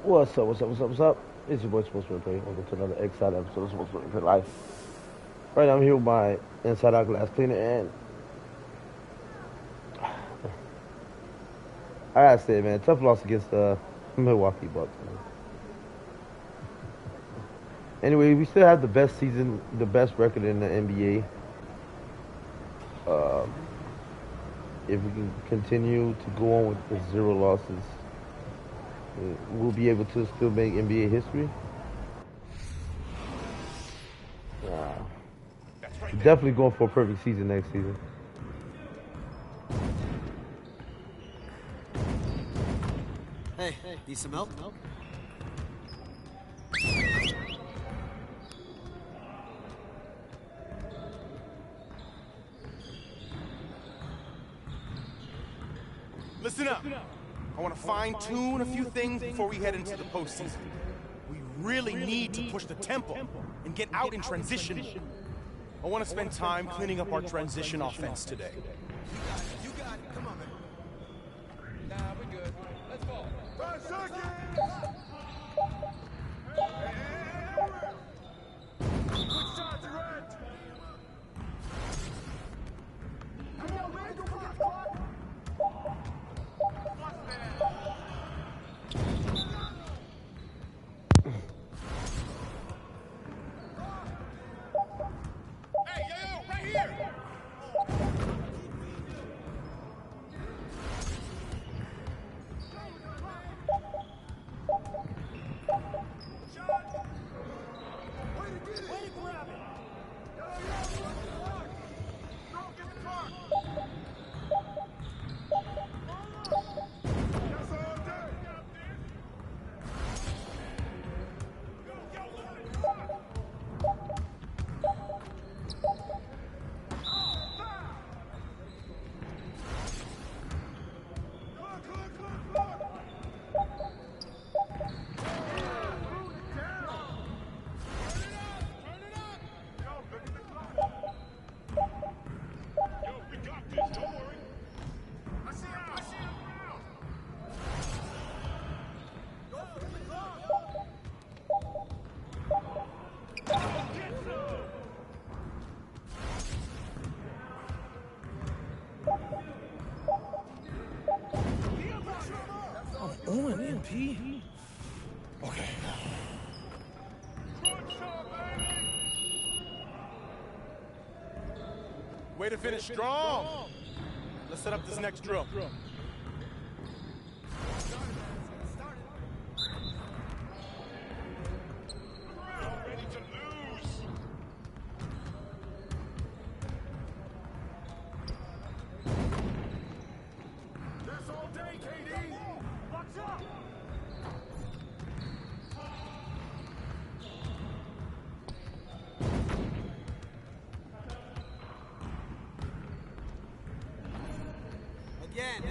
What's up? What's up? What's up? What's up? It's your boy Sports Play. Welcome to another exciting episode of Sports Play Life. Right now, I'm here with my inside out glass cleaner, and I gotta say, man, tough loss against the Milwaukee Bucks. Man. Anyway, we still have the best season, the best record in the NBA. If we can continue to go on with the 0 losses, we'll be able to still make NBA history. Definitely going for a perfect season next season. Hey, need some milk? Listen up. I want to fine-tune a few things before we head into the postseason. We really need to push the tempo and get out in transition. I want to spend time cleaning up our transition offense today. You got it. Come on, man. Nah, we're good. Let's ball. 5 seconds! Good shot, Durant! Come on, man, go for the spot! Hey, yo, right here! On MP. Okay. Way to finish strong. Let's set up this next drill. Ready to lose! This all day, KD! Watch out! Again.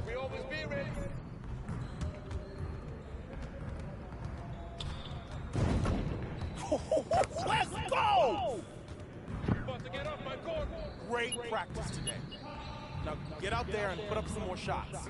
We always be ready. Let's go! About to get off my court. Great practice today. Now get out there and put up some more shots.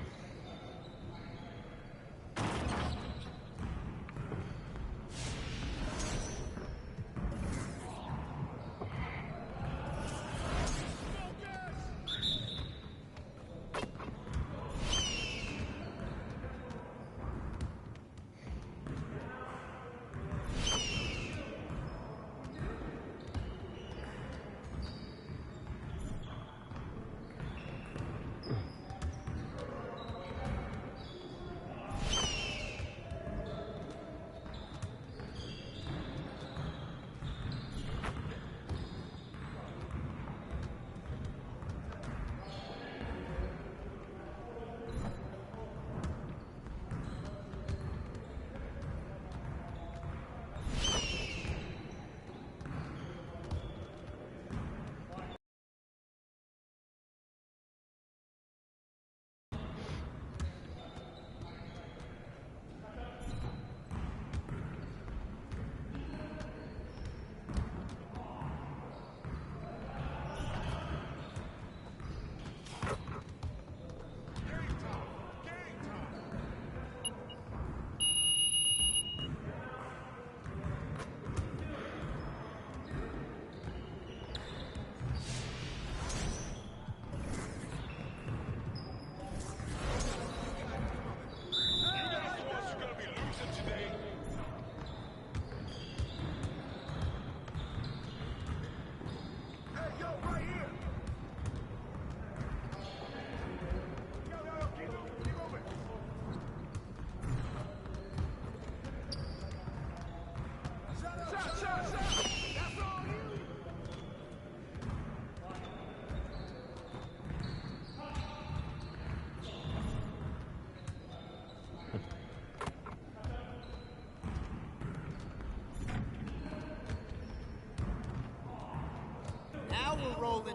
rolling.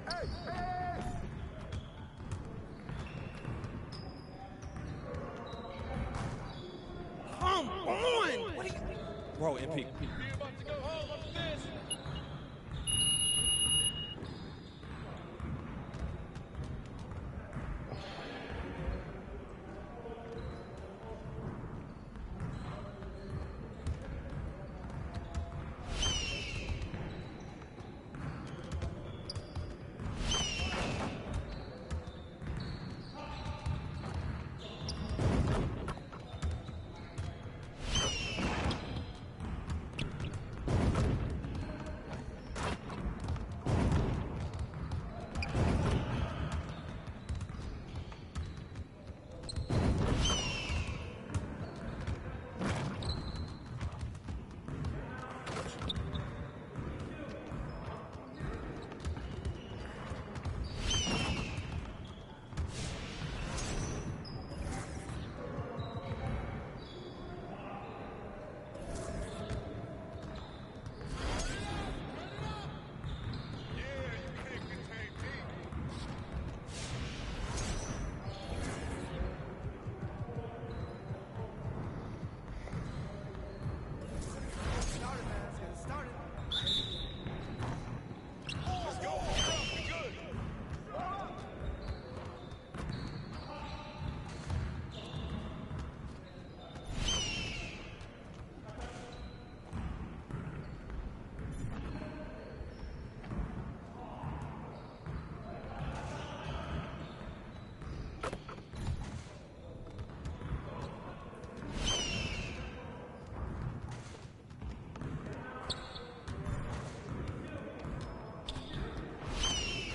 Hey, hey! Come on! What are you... Bro, MP. You're about to go home after this.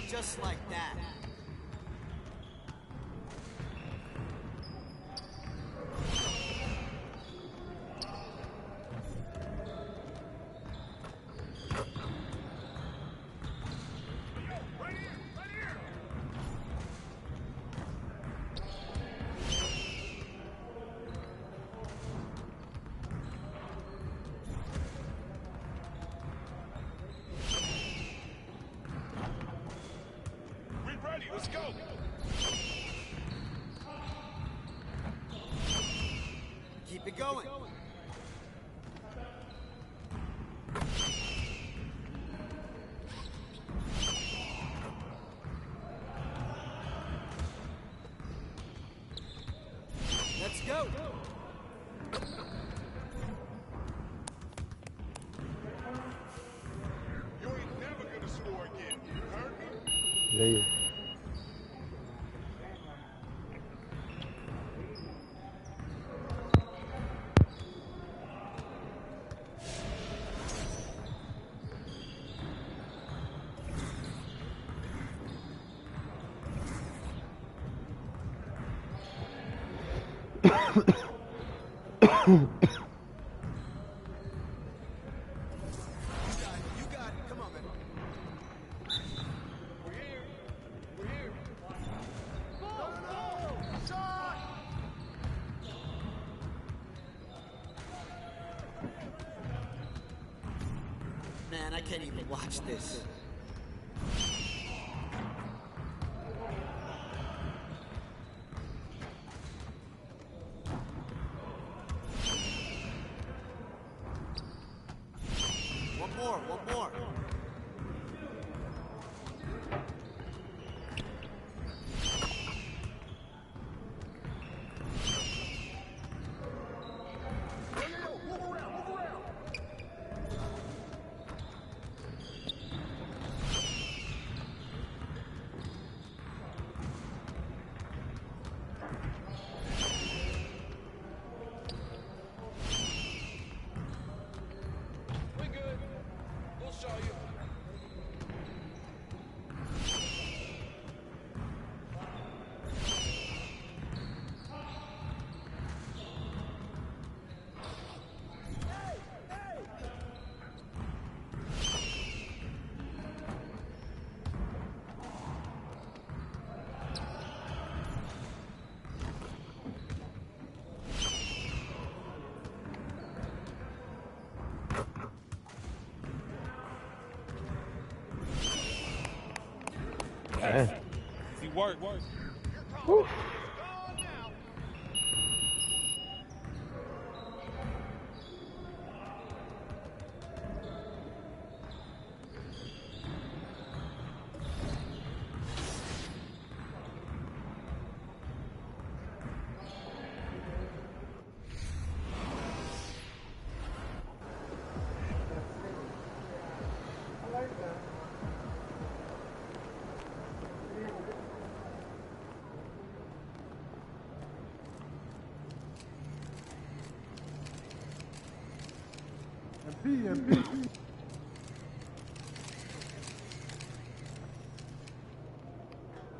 Just like that. Right here! Right here! We ready, let's go. Keep it going. Let's go. You ain't never gonna score again. You heard me? Yeah, yeah. You got it. Come on, man. We're here. We're here. Shot! Man, I can't even watch this. One more, one more. Yo, yo, yo! Move around! Move around! He worked. Whew.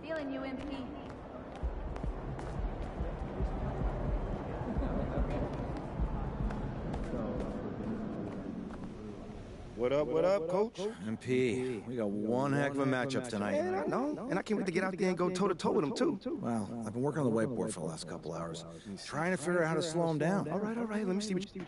Feeling you, MP. What up, coach? MP, we got one heck of a matchup tonight. Man, I know. And I can't wait to get out there and go toe-to-toe with him, too. Well, I've been working on the whiteboard for the last couple hours, trying to figure out how to slow him down. All right. Let me see what you...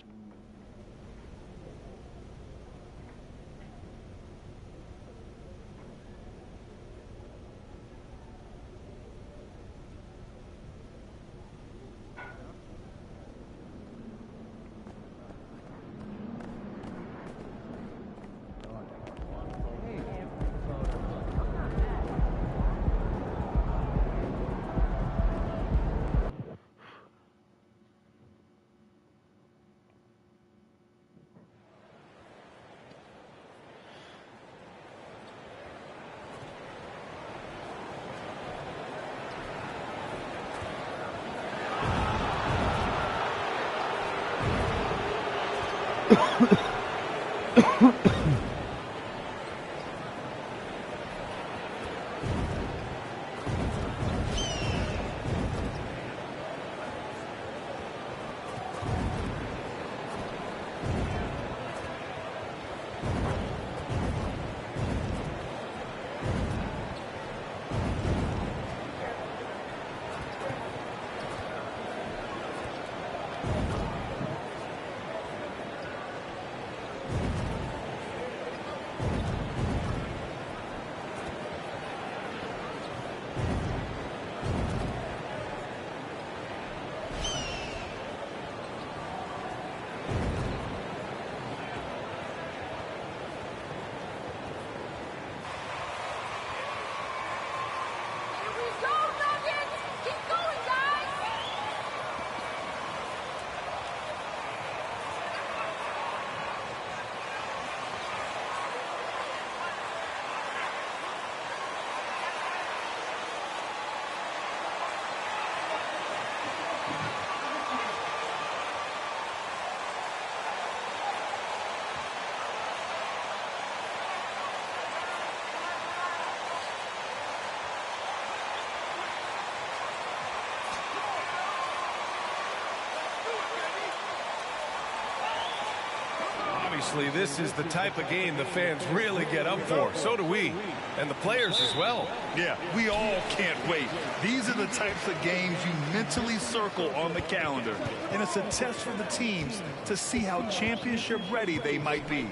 Obviously, this is the type of game the fans really get up for. So do we, and the players as well. Yeah, we all can't wait. These are the types of games you mentally circle on the calendar. And it's a test for the teams to see how championship ready they might be.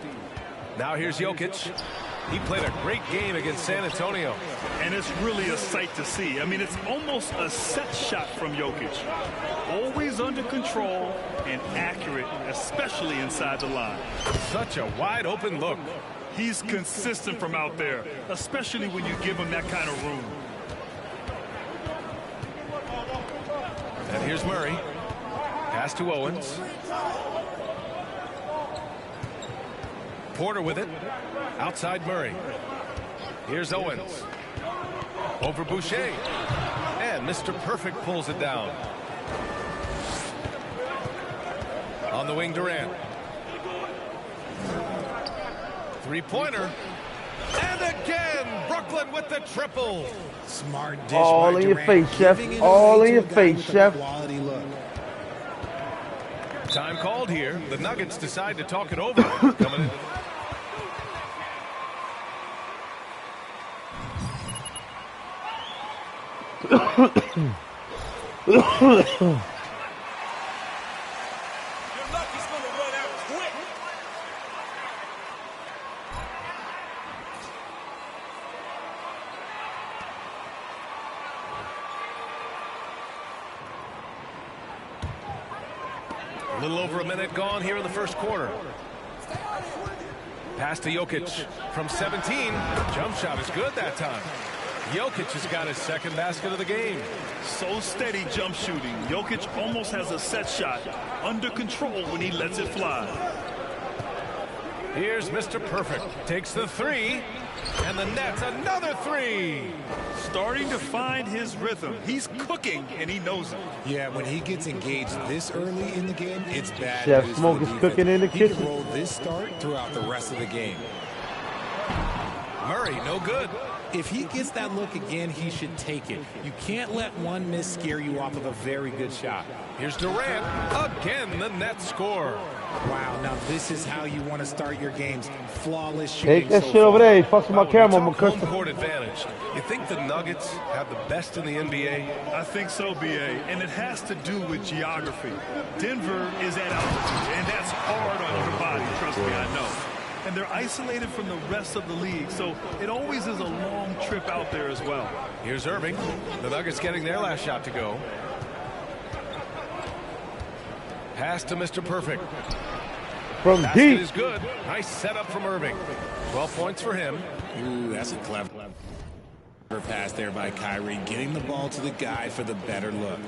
Now here's Jokic. He played a great game against San Antonio. And it's really a sight to see. I mean, it's almost a set shot from Jokic. Always under control and accurate, especially inside the line. Such a wide open look. He's consistent from out there, especially when you give him that kind of room. And here's Murray. Pass to Owens. Porter with it. Outside Murray. Here's Owens. Over Boucher. And Mr. Perfect pulls it down. On the wing, Durant. Three-pointer. And again, Brooklyn with the triple. Smart dish. All in your face, Chef. All in your face, Chef. Quality look. Time called here. The Nuggets decide to talk it over. Coming in. Your luck is going to run out quick. little over a minute gone here in the first quarter. Pass to Jokic from 17. Jump shot is good that time. Jokic has got his second basket of the game. So steady jump shooting. Jokic almost has a set shot under control when he lets it fly. Here's Mr. Perfect. Takes the three. And the net's another three. Starting to find his rhythm. He's cooking, and he knows it. Yeah, when he gets engaged this early in the game, it's bad. Chef news Smoke for is the cooking in the He can kitchen. roll this start throughout the rest of the game. Murray, no good. If he gets that look again, he should take it. You can't let one miss scare you off of a very good shot. Here's Durant. Again, the net score. Wow, now this is how you want to start your games. Flawless shooting. Take that so shit over far. there. He fucks with my camera. I'm Home gonna cuss court advantage. You think the Nuggets have the best in the NBA? I think so, B.A., and it has to do with geography. Denver is at altitude, and that's hard on your body, trust me, I know. And they're isolated from the rest of the league, so it always is a long trip out there as well. Here's Irving. The Nuggets getting their last shot to go. Pass to Mr. Perfect. from Basket deep. is good. Nice setup from Irving. 12 points for him. Ooh, that's a clever pass there by Kyrie, getting the ball to the guy for the better look.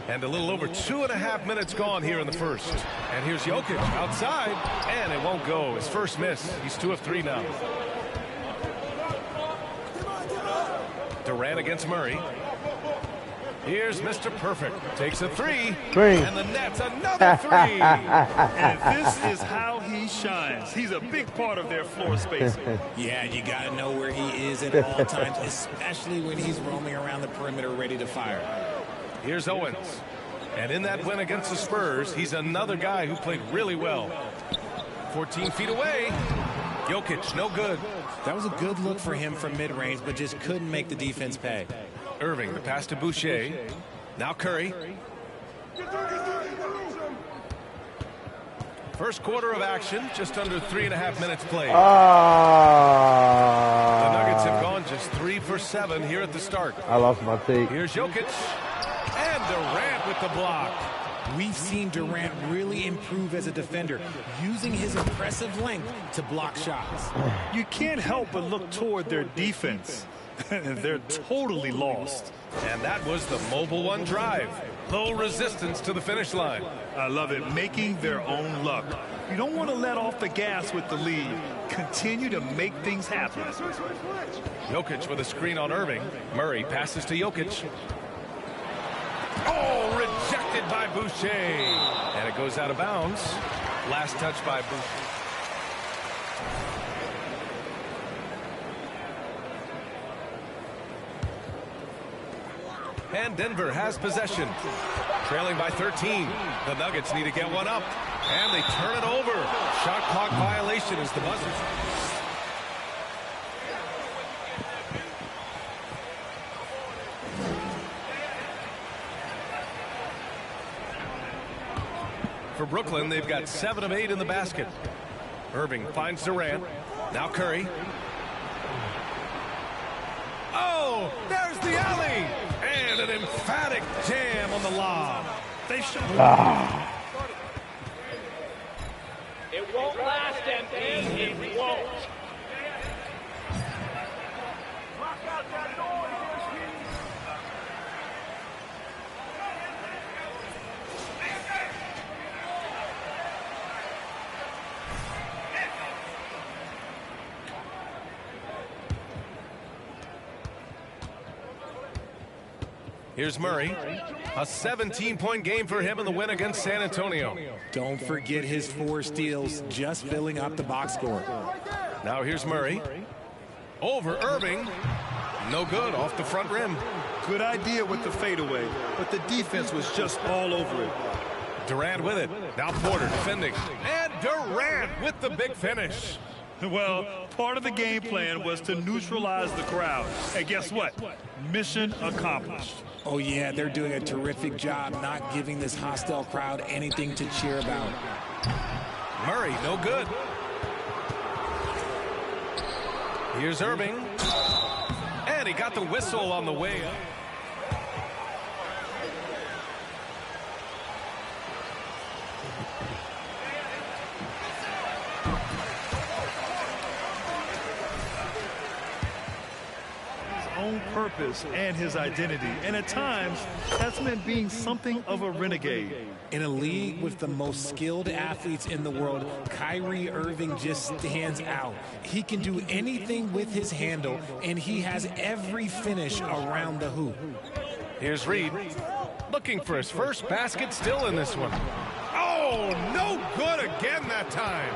And a little over 2.5 minutes gone here in the first. And here's Jokic outside, and it won't go. His first miss. He's 2 of 3 now. Durant against Murray. Here's Mr. Perfect. Takes a three. And the net's another three. And this is how he shines. He's a big part of their floor spacing. Yeah, you got to know where he is at all times, especially when he's roaming around the perimeter ready to fire. Here's Owens. And in that win against the Spurs, he's another guy who played really well. 14 feet away. Jokic, no good. That was a good look for him from mid-range, but just couldn't make the defense pay. Irving, the pass to Boucher. Now Curry. First quarter of action, just under 3.5 minutes played. The Nuggets have gone just 3 for 7 here at the start. I lost my take. Here's Jokic. And Durant with the block. We've seen Durant really improve as a defender, using his impressive length to block shots. You can't help but look toward their defense. They're totally lost. And that was the mobile one drive. Low resistance to the finish line. I love it, making their own luck. You don't want to let off the gas with the lead. Continue to make things happen. Jokic with a screen on Irving. Murray passes to Jokic. Oh, rejected by Boucher. And it goes out of bounds. Last touch by Boucher. And Denver has possession. Trailing by 13. The Nuggets need to get one up. And they turn it over. Shot clock violation is the buzzer. For Brooklyn, they've got 7 of 8 in the basket. Irving finds Durant. Now Curry. Oh, there's the alley. And an emphatic jam on the lob. They should. It won't last, MP. It won't. Here's Murray. A 17-point game for him in the win against San Antonio. Don't forget his 4 steals, just filling up the box score. Now here's Murray. Over Irving. No good, off the front rim. Good idea with the fadeaway, but the defense was just all over it. Durant with it. Now Porter defending. And Durant with the big finish. Well, part of the game plan was to neutralize the crowd. And guess what? Mission accomplished. Oh, yeah, they're doing a terrific job not giving this hostile crowd anything to cheer about. Murray, no good. Here's Irving. And he got the whistle on the way up. purpose and his identity. And at times, that's meant being something of a renegade. In a league with the most skilled athletes in the world, Kyrie Irving just stands out. He can do anything with his handle, and he has every finish around the hoop. Here's Reed, looking for his first basket still in this one. Oh, no good again that time.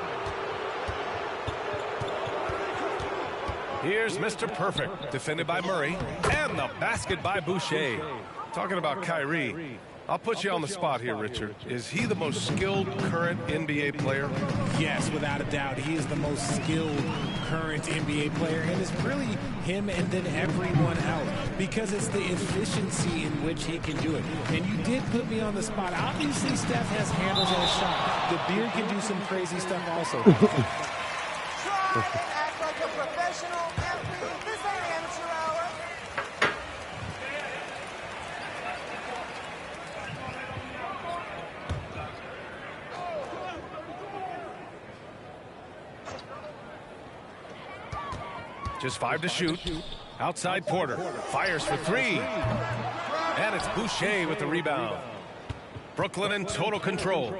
Here's Mr. Perfect, defended by Murray, and the basket by Boucher. Talking about Kyrie, I'll put you on the spot here, Richard. Is he the most skilled current NBA player? Yes, without a doubt. He is the most skilled current NBA player, and it's really him and then everyone else because it's the efficiency in which he can do it. And you did put me on the spot. Obviously, Steph has handles and a shot. The beard can do some crazy stuff also. Try and act like a professional athlete. This ain't amateur hour. Just 5 to shoot. Outside Porter. Fires for 3. And it's Boucher with the rebound. Brooklyn in total control.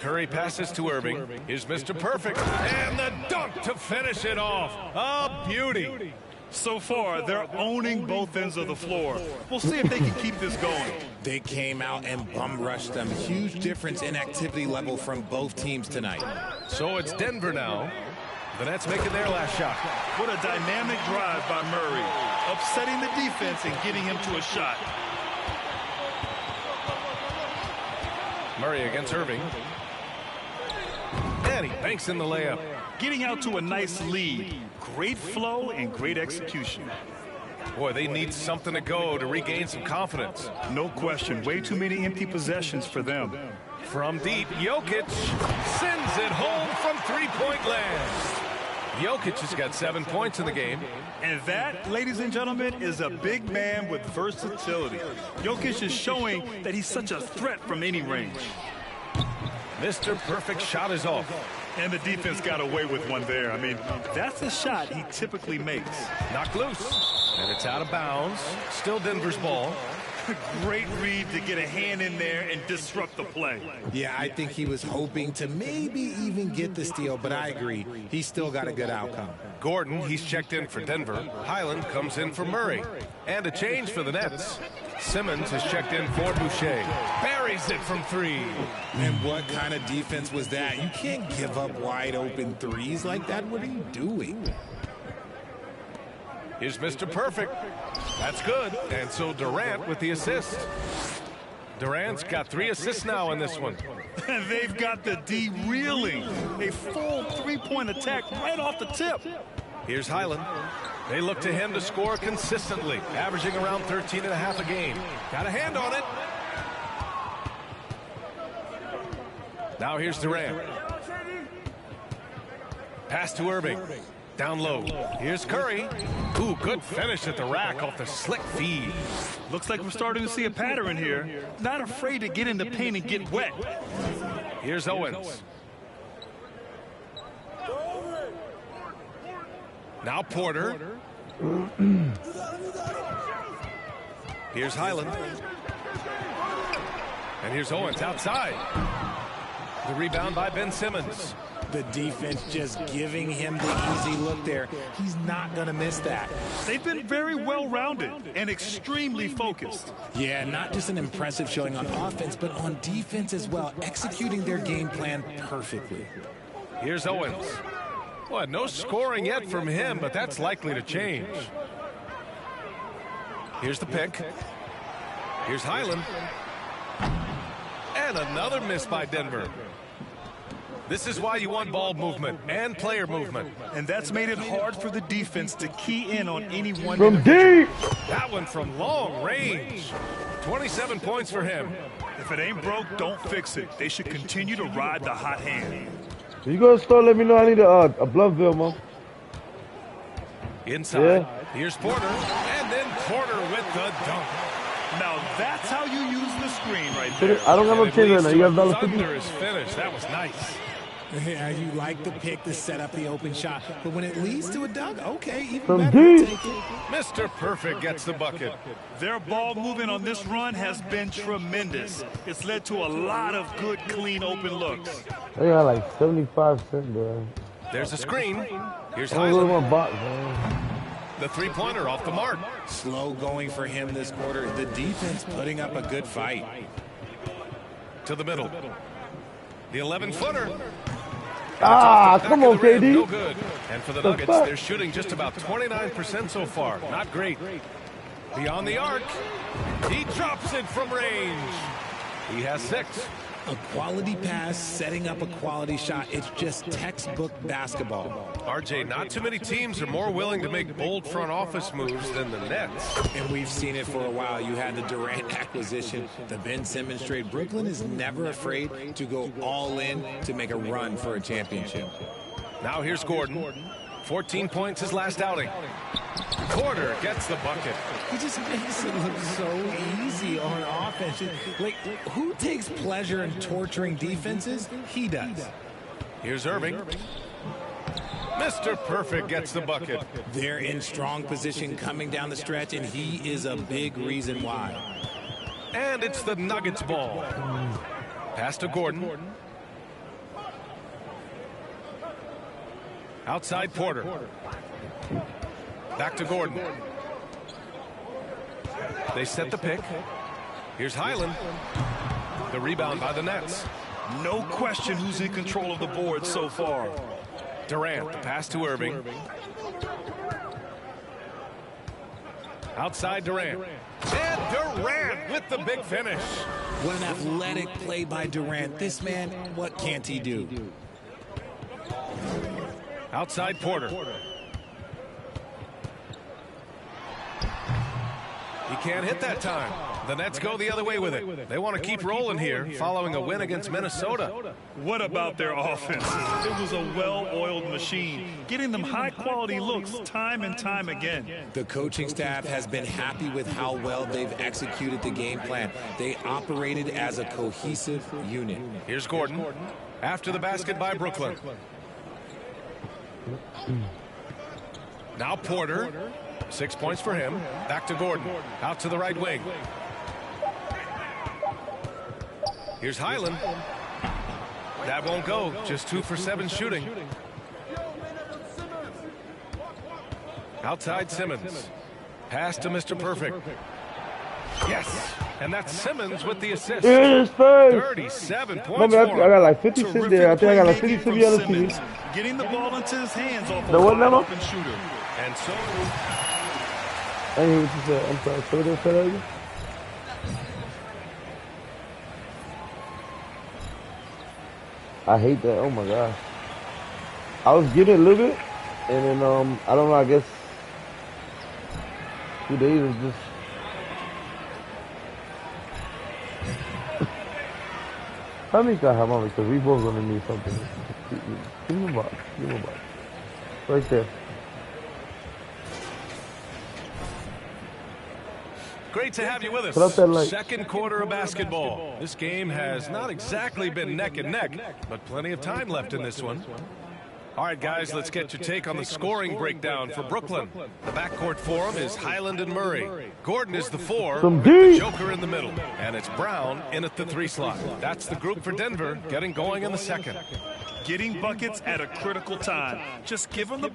Curry passes to Irving. Here's Mr. Perfect. And the dunk to finish it off. A beauty. So far, they're owning both ends of the floor. We'll see if they can keep this going. They came out and bum rushed them. Huge difference in activity level from both teams tonight. So it's Denver now. The Nets making their last shot. What a dynamic drive by Murray, upsetting the defense and getting him to a shot. Murray against Irving. And he banks in the layup. Getting out to a nice lead. Great flow and great execution. Boy, they need something to go to regain some confidence. No question. Way too many empty possessions for them. From deep, Jokic sends it home from three-point land. Jokic has got 7 points in the game. And that, ladies and gentlemen, is a big man with versatility. Jokic is showing that he's such a threat from any range. Mr. Perfect shot is off. And the defense got away with one there. I mean, that's a shot he typically makes. Knocked loose. And it's out of bounds. Still Denver's ball. Great read to get a hand in there and disrupt the play. Yeah, I think he was hoping to maybe even get the steal, but I agree. He still got a good outcome. Gordon, he's checked in for Denver. Highland comes in for Murray. And a change for the Nets. Simmons has checked in for Boucher. Buries it from 3. And what kind of defense was that? You can't give up wide open threes like that. What are you doing? Here's Mr. Perfect. That's good. And so Durant with the assist. Durant's got 3 assists now in this one. And they've got the D reeling. A full three-point attack right off the tip. Here's Highland. They look to him to score consistently, averaging around 13.5 a game. Got a hand on it. Now here's Durant. Pass to Irving. Down low. Here's Curry. Ooh, good finish at the rack off the slick feed. Looks like we're starting to see a pattern here. Not afraid to get in the paint and get wet. Here's Owens. Now Porter. Here's Highland. And here's Owens outside. The rebound by Ben Simmons. The defense just giving him the easy look there. He's not going to miss that. They've been very well-rounded and extremely focused. Yeah, not just an impressive showing on offense, but on defense as well, executing their game plan perfectly. Here's Owens. Well, no scoring yet from him, but that's likely to change. Here's the pick. Here's Highland. And another miss by Denver. This is why you want ball movement and player movement. And that's made it hard for the defense to key in on any one. From deep! That one from long range. 27 points for him. If it ain't broke, don't fix it. They should continue to ride the hot hand. You gonna start? Let me know. I need a Bloodville, man. Inside. Yeah. Here's Porter. And then Porter with the dunk. Now that's how you use the screen right there. I don't have no change right now. You got $1.50? Thunder is finished. That was nice. Yeah, you like the pick to set up the open shot, but when it leads to a dunk, okay, even From better. We'll deep. take it. Mr. Perfect gets the bucket. Their ball movement on this run has been tremendous. It's led to a lot of good, clean, open looks. They got like 75%, bro. There's a screen. Here's I don't Highland. my box, man. The three-pointer off the mark. Slow going for him this quarter. The defense putting up a good fight. To the middle. The 11-footer. Ah, come on, KD. No good. And for the Nuggets, they're shooting just about 29% so far. Not great. Beyond the arc. He drops it from range. He has 6. A quality pass, setting up a quality shot. It's just textbook basketball. RJ, not too many teams are more willing to make bold front office moves than the Nets. And we've seen it for a while. You had the Durant acquisition, the Ben Simmons trade. Brooklyn is never afraid to go all in to make a run for a championship. Now here's Gordon. 14 points his last outing. Porter gets the bucket. He just makes it look so easy on offense. Like, who takes pleasure in torturing defenses? He does. Here's Irving. Mr. Perfect gets the bucket. They're in strong position coming down the stretch, and he is a big reason why. And it's the Nuggets ball. Pass to Gordon. Outside Porter. Back to Gordon. They set the pick. Here's Highland. The rebound by the Nets. No question who's in control of the board so far. Durant, the pass to Irving. Outside Durant. And Durant with the big finish. What an athletic play by Durant. This man, what can't he do? Outside Porter. He can't hit that time. The Nets go the other way with it. They want to keep rolling here following a win against Minnesota. What about their offense? It was a well-oiled machine, getting them high-quality looks time and time again. The coaching staff has been happy with how well they've executed the game plan. They operated as a cohesive unit. Here's Gordon. After the basket by Brooklyn. Now Porter. 6 points for him. Back to Gordon. Out to the right wing. Here's Highland. That won't go. Just 2 for 7 shooting. Outside Simmons. Pass to Mr. Perfect. Yes. And that's Simmons with the assist. 37 points. I got like 50 cents there. I think I got like 50 cents on the TV. Getting the ball into his hands off The what number? open shooter. And so I didn't hear what you said. I'm sorry. Say that again. I hate that. Oh my gosh. I was getting a little bit, and then I don't know. I guess 2 days is just. How many can I have on? Because we both gonna need something. Give me a box. Give me a box. Right there. great to have you with us. Put up that light. Second quarter of basketball. This game has not exactly been neck and neck, but plenty of time left in this one. All right, guys, let's get your take on the scoring breakdown for Brooklyn. The backcourt for them is Highland and Murray. Gordon is the 4, with the Joker in the middle. And it's Brown in at the 3 slot. That's the group for Denver, getting going in the second. Getting buckets at a critical time. Just give them the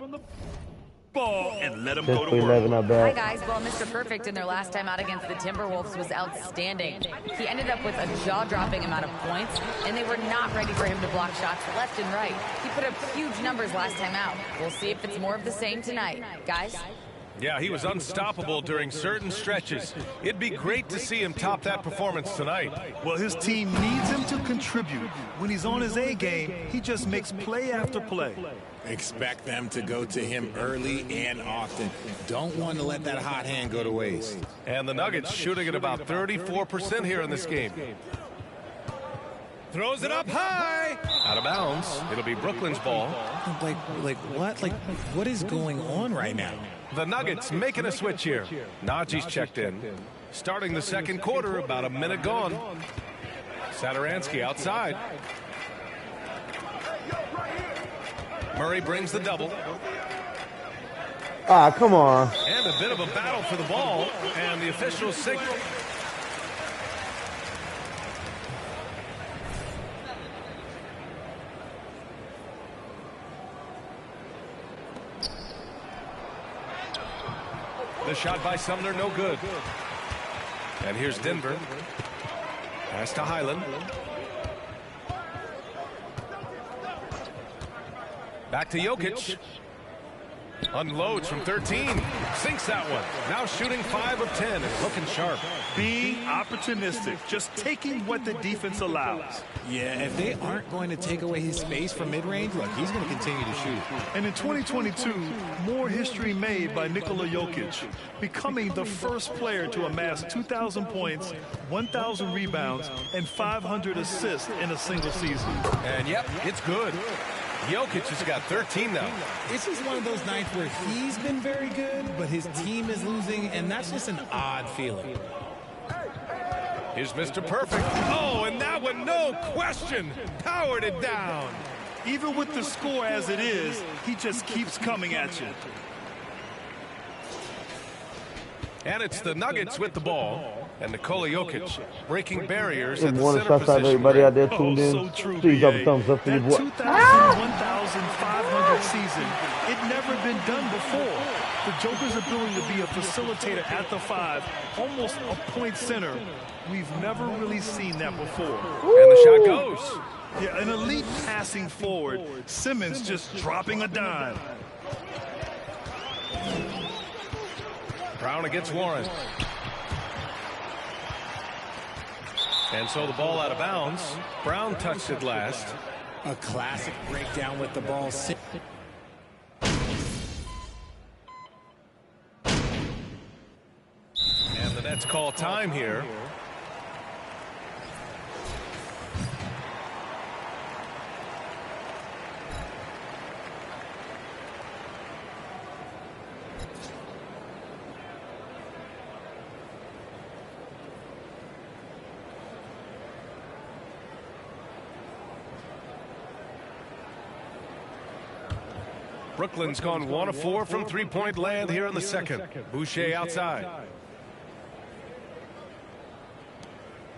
ball and let them go to work. Hi, guys. Well, Mr. Perfect in their last time out against the Timberwolves was outstanding. He ended up with a jaw-dropping amount of points, and they were not ready for him to block shots left and right. He put up huge numbers last time out. We'll see if it's more of the same tonight. Guys? Yeah, he was unstoppable during certain stretches. It'd be great to see him top that performance tonight. Well, his team needs him to contribute. When he's on his A game, he just makes play after play. Expect them to go to him early and often. Don't want to let that hot hand go to waste. And the Nuggets shooting at about 34% here in this game. Throws it up high. Out of bounds. It'll be Brooklyn's ball. Like what? Like, what is going on right now? The Nuggets making a switch here. Najee's checked in. Starting the second quarter, about a minute gone. Satoransky outside. Murray brings the double. Ah, come on. And a bit of a battle for the ball, and the officials signal. The shot by Sumner, no good. And here's Denver. Pass to Highland. Back to Jokic. Unloads from 13. Sinks that one. Now shooting 5 of 10 and looking sharp. Being opportunistic, just taking what the defense allows. Yeah, if they aren't going to take away his space from mid-range, look, he's going to continue to shoot. And in 2022, more history made by Nikola Jokic, becoming the first player to amass 2,000 points, 1,000 rebounds, and 500 assists in a single season. And yep, it's good. Jokic has got 13 now. It's just one of those nights where he's been very good, but his team is losing, and that's just an odd feeling. Here's Mr. Perfect. Oh, and that one, no question, powered it down. Even with the score as it is, he just keeps coming at you. And it's the Nuggets with the ball. And Nikola Jokic breaking barriers Good at the morning, center shots out to position. everybody out there tuned in. So true, Please drop a BA. thumbs up for your That boy. 1,500 season, it never been done before. The Joker's ability to be a facilitator at the 5, almost a point center, we've never really seen that before. And the shot goes. Yeah, an elite passing forward, Simmons just dropping a dime. Brown against Warren. And so the ball out of bounds. Brown touched it last. A classic breakdown with the ball. And the Nets call time here. Brooklyn's gone 1 of 4 from three-point land here in the second. Boucher outside.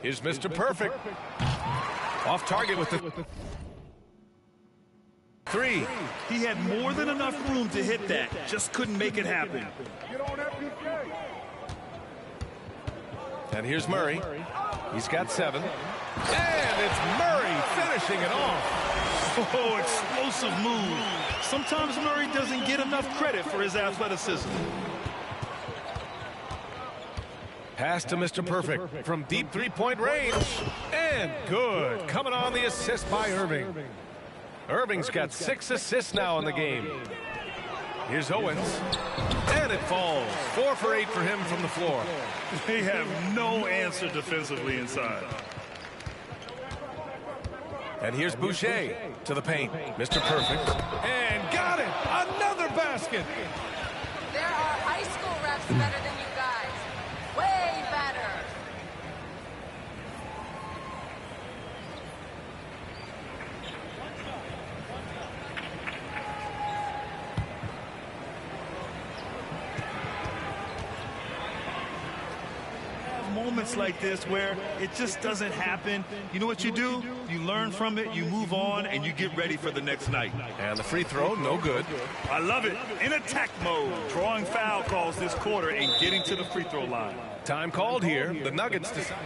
Here's Mr. Perfect. Off target with the 3. He had more than enough room to hit that, just couldn't make it happen. And here's Murray. He's got 7. And it's Murray finishing it off. Oh, explosive move. Sometimes Murray doesn't get enough credit for his athleticism. Pass to Mr. Perfect from deep three-point range. And good. Coming on the assist by Irving. Irving's got 6 assists now in the game. Here's Owens. And it falls. 4 for 8 for him from the floor. They have no answer defensively inside. And here's Boucher to the paint. Mr. Perfect. And got it. Another basket. There are high school refs better than you guys. Way better. Moments like this where it just doesn't happen. You know what you do? You learn from it, you move on, and you get ready for the next night. And the free throw, no good. I love it. In attack mode. Drawing foul calls this quarter and getting to the free throw line. Time called here. The Nuggets decide.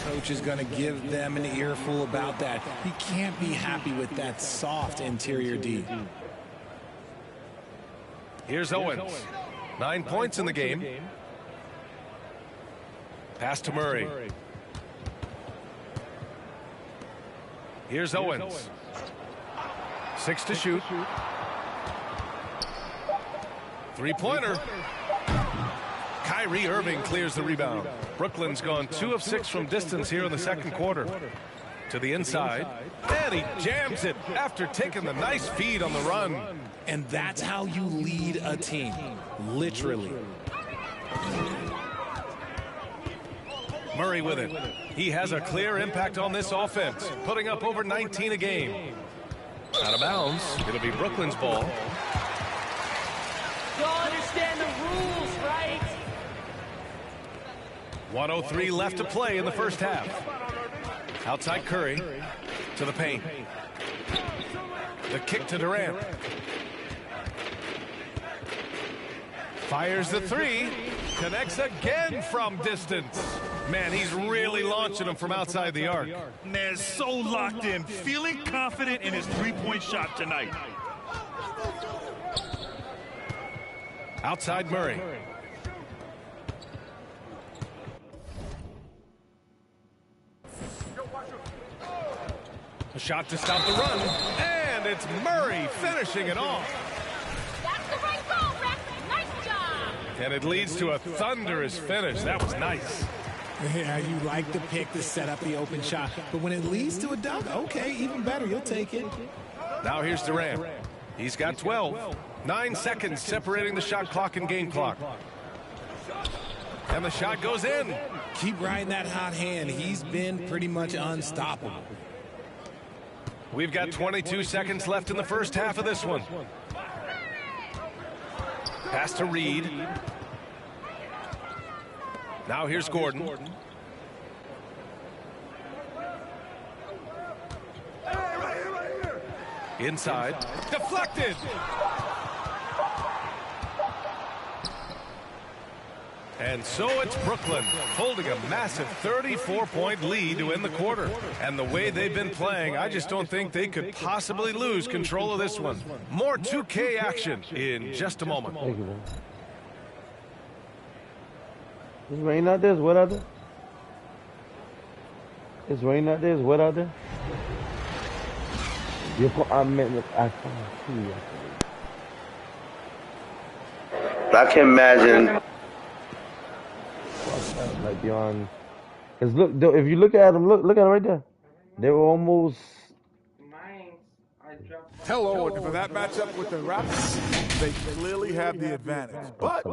Coach is going to give them an earful about that. He can't be happy with that soft interior D. Here's Owens. 9 points in the game. Pass to Murray. Here's Owens. 6 to shoot. Three-pointer. Kyrie Irving clears the rebound. Brooklyn's gone 2 of 6 from distance here in the second quarter. To the inside. And he jams it after taking the nice feed on the run. And that's how you lead a team. Literally. Murray with it. He has a clear impact on this offense, putting up over 19 a game. Out of bounds. It'll be Brooklyn's ball. You all understand the rules, right? 1:03 left to play in the first half. Outside Curry to the paint. The kick to Durant. Fires the three. Connects again from distance. Man, he's really launching them from outside the arc. Man, so locked in, feeling confident in his three-point shot tonight. Outside Murray. A shot to stop the run. And it's Murray finishing it off. That's the right call, Rex. Nice job. And it leads to a thunderous finish. That was nice. Yeah, you like the pick to set up the open shot. But when it leads to a dunk, okay, even better. You'll take it. Now here's Durant. He's got 12. 9 seconds separating the shot clock and game clock. And the shot goes in. Keep riding that hot hand. He's been pretty much unstoppable. We've got 22 seconds left in the first half of this one. Pass to Reed. Now here's Gordon. Inside. Deflected. And so it's Brooklyn holding a massive 34-point lead to end the quarter. And the way they've been playing, I just don't think they could possibly lose control of this one. More 2K action in just a moment. Thank you, man. It's raining out there. It's wet out there. It's raining out there. It's wet out there. I can imagine. Like beyond, cause look, if you look at them, look at them right there. They were almost. Hello, and for that matchup with the Raptors, they clearly have the advantage, but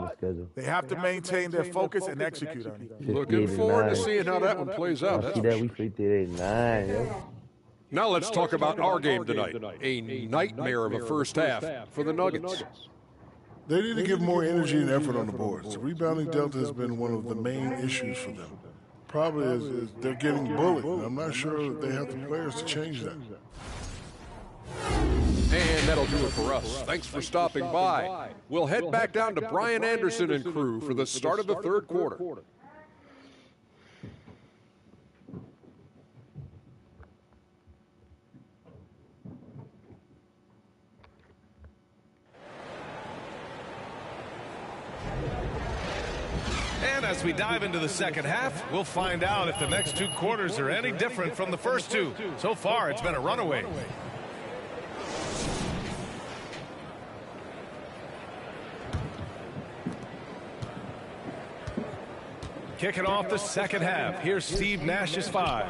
they have to maintain their focus and execute on it. Looking forward to seeing how that one plays out. See that we 58-9, yo. Now let's talk about our game tonight. A nightmare of a first half for the Nuggets. They need to give more energy and effort on the boards. The rebounding delta has been one of the main issues for them. Probably is they're getting bullied. I'm not sure they have the players to change that. And that'll do it for us. Thanks for stopping by. We'll head back down to Brian Anderson and crew for the start of the third quarter. And as we dive into the second half, we'll find out if the next 2 quarters are any different from the first 2. So far, it's been a runaway. Kicking off the second half, here's Steve Nash's 5.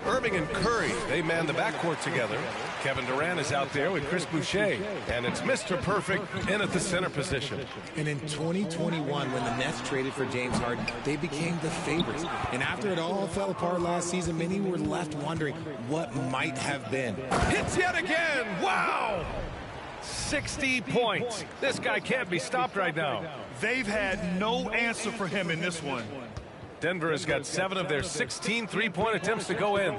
Irving and Curry, they man the backcourt together. Kevin Durant is out there with Chris Boucher. And it's Mr. Perfect in at the center position. And in 2021, when the Nets traded for James Harden, they became the favorites. And after it all fell apart last season, many were left wondering what might have been. Hits yet again! Wow! 60 points. This guy can't be stopped right now. They've had no answer for him in this one. Denver has got 7 of their 16 three-point attempts to go in.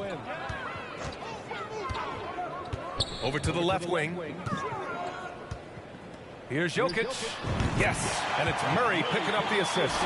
Over to the left wing. Here's Jokic. Yes, and it's Murray picking up the assist.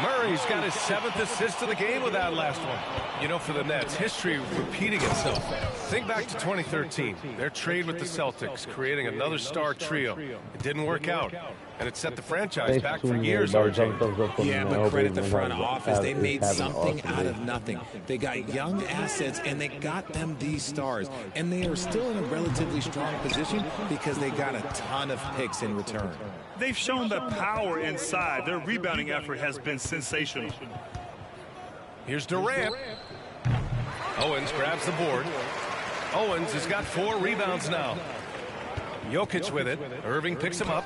Murray's got his 7th assist of the game with that last one. You know, for the Nets, history repeating itself. Think back to 2013. Their trade with the Celtics, creating another star trio. It didn't work out, and it set the franchise back for years, RJ. Yeah, but credit the front office. They made something out of nothing. They got young assets, and they got them these stars. And they are still in a relatively strong position because they got a ton of picks in return. They've shown the power inside. Their rebounding effort has been sensational. Here's Durant. Owens grabs the board. Owens has got 4 rebounds now. Jokic with it. Irving picks him up.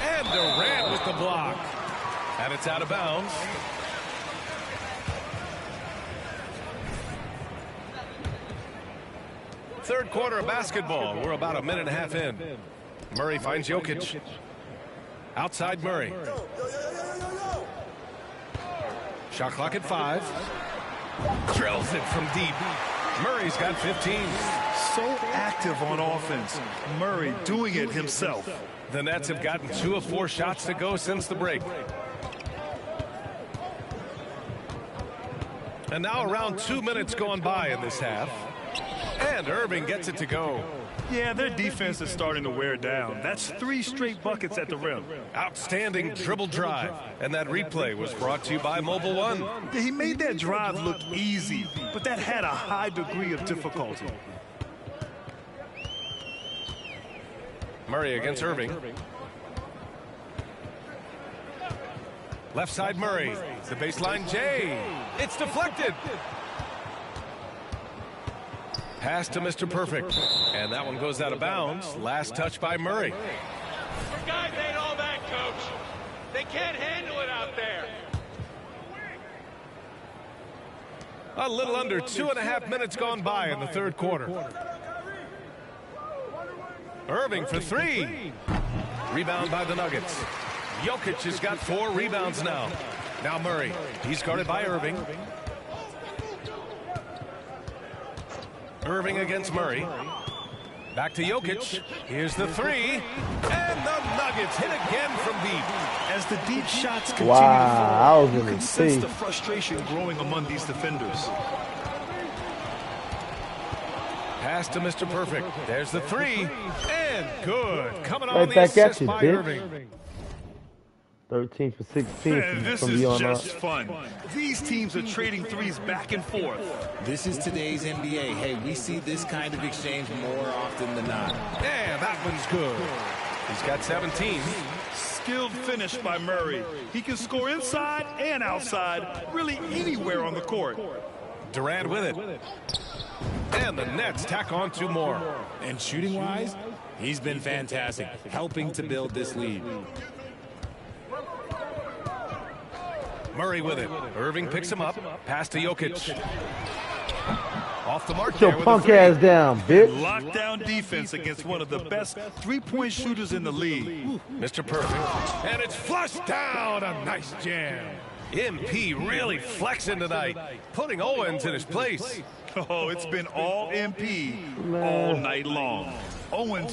And Durant with the block. And it's out of bounds. Third quarter of basketball. We're about a minute and a half in. Murray finds Jokic. Outside Murray. Shot clock at 5. Drills it from deep. Murray's got 15. So active on offense. Murray doing it himself. The Nets have gotten 2 of 4 shots to go since the break. And now around 2 minutes gone by in this half. And Irving gets it to go. Yeah, their defense is starting to wear down. That's 3 straight buckets at the rim. Outstanding dribble drive. And that replay was brought to you by Mobile One. Yeah, he made that drive look easy, but that had a high degree of difficulty. Murray against Irving. Left side Murray. The baseline Jay. It's deflected. Pass to Mr. Perfect. And that one goes out of bounds. Last touch by Murray. Your guys ain't all that, Coach. They can't handle it out there. A little under 2.5 minutes gone by in the third quarter. Irving for 3. Rebound by the Nuggets. Jokic has got 4 rebounds now. Now Murray. He's guarded by Irving. Irving against Murray. Back to Jokic. Here's the 3. And the Nuggets hit again from deep. As the deep shots continue to fall, you can sense the frustration growing among these defenders. Pass to Mr. Perfect. There's the 3. And good. Coming on Right the back at assist you, by bitch. Irving. 13 for 16 Man, this from is beyond just arc. fun. These teams are trading threes back and forth. This is today's NBA. Hey, we see this kind of exchange more often than not. Yeah, that one's good. He's got 17. Skilled finish by Murray. He can score inside and outside, really anywhere on the court. Durant with it. And the Nets tack on 2 more. And shooting-wise, he's been fantastic, helping to build this lead. Murray with it. Irving picks him up. Pass to Jokic. Off the mark. Put your punk ass down, bitch. Lockdown defense against one of the best three-point shooters in the league. Mr. Perfect. And it's flushed down. A nice jam. MP really flexing tonight, putting Owens in his place. Oh, it's been all MP all night long. Owens.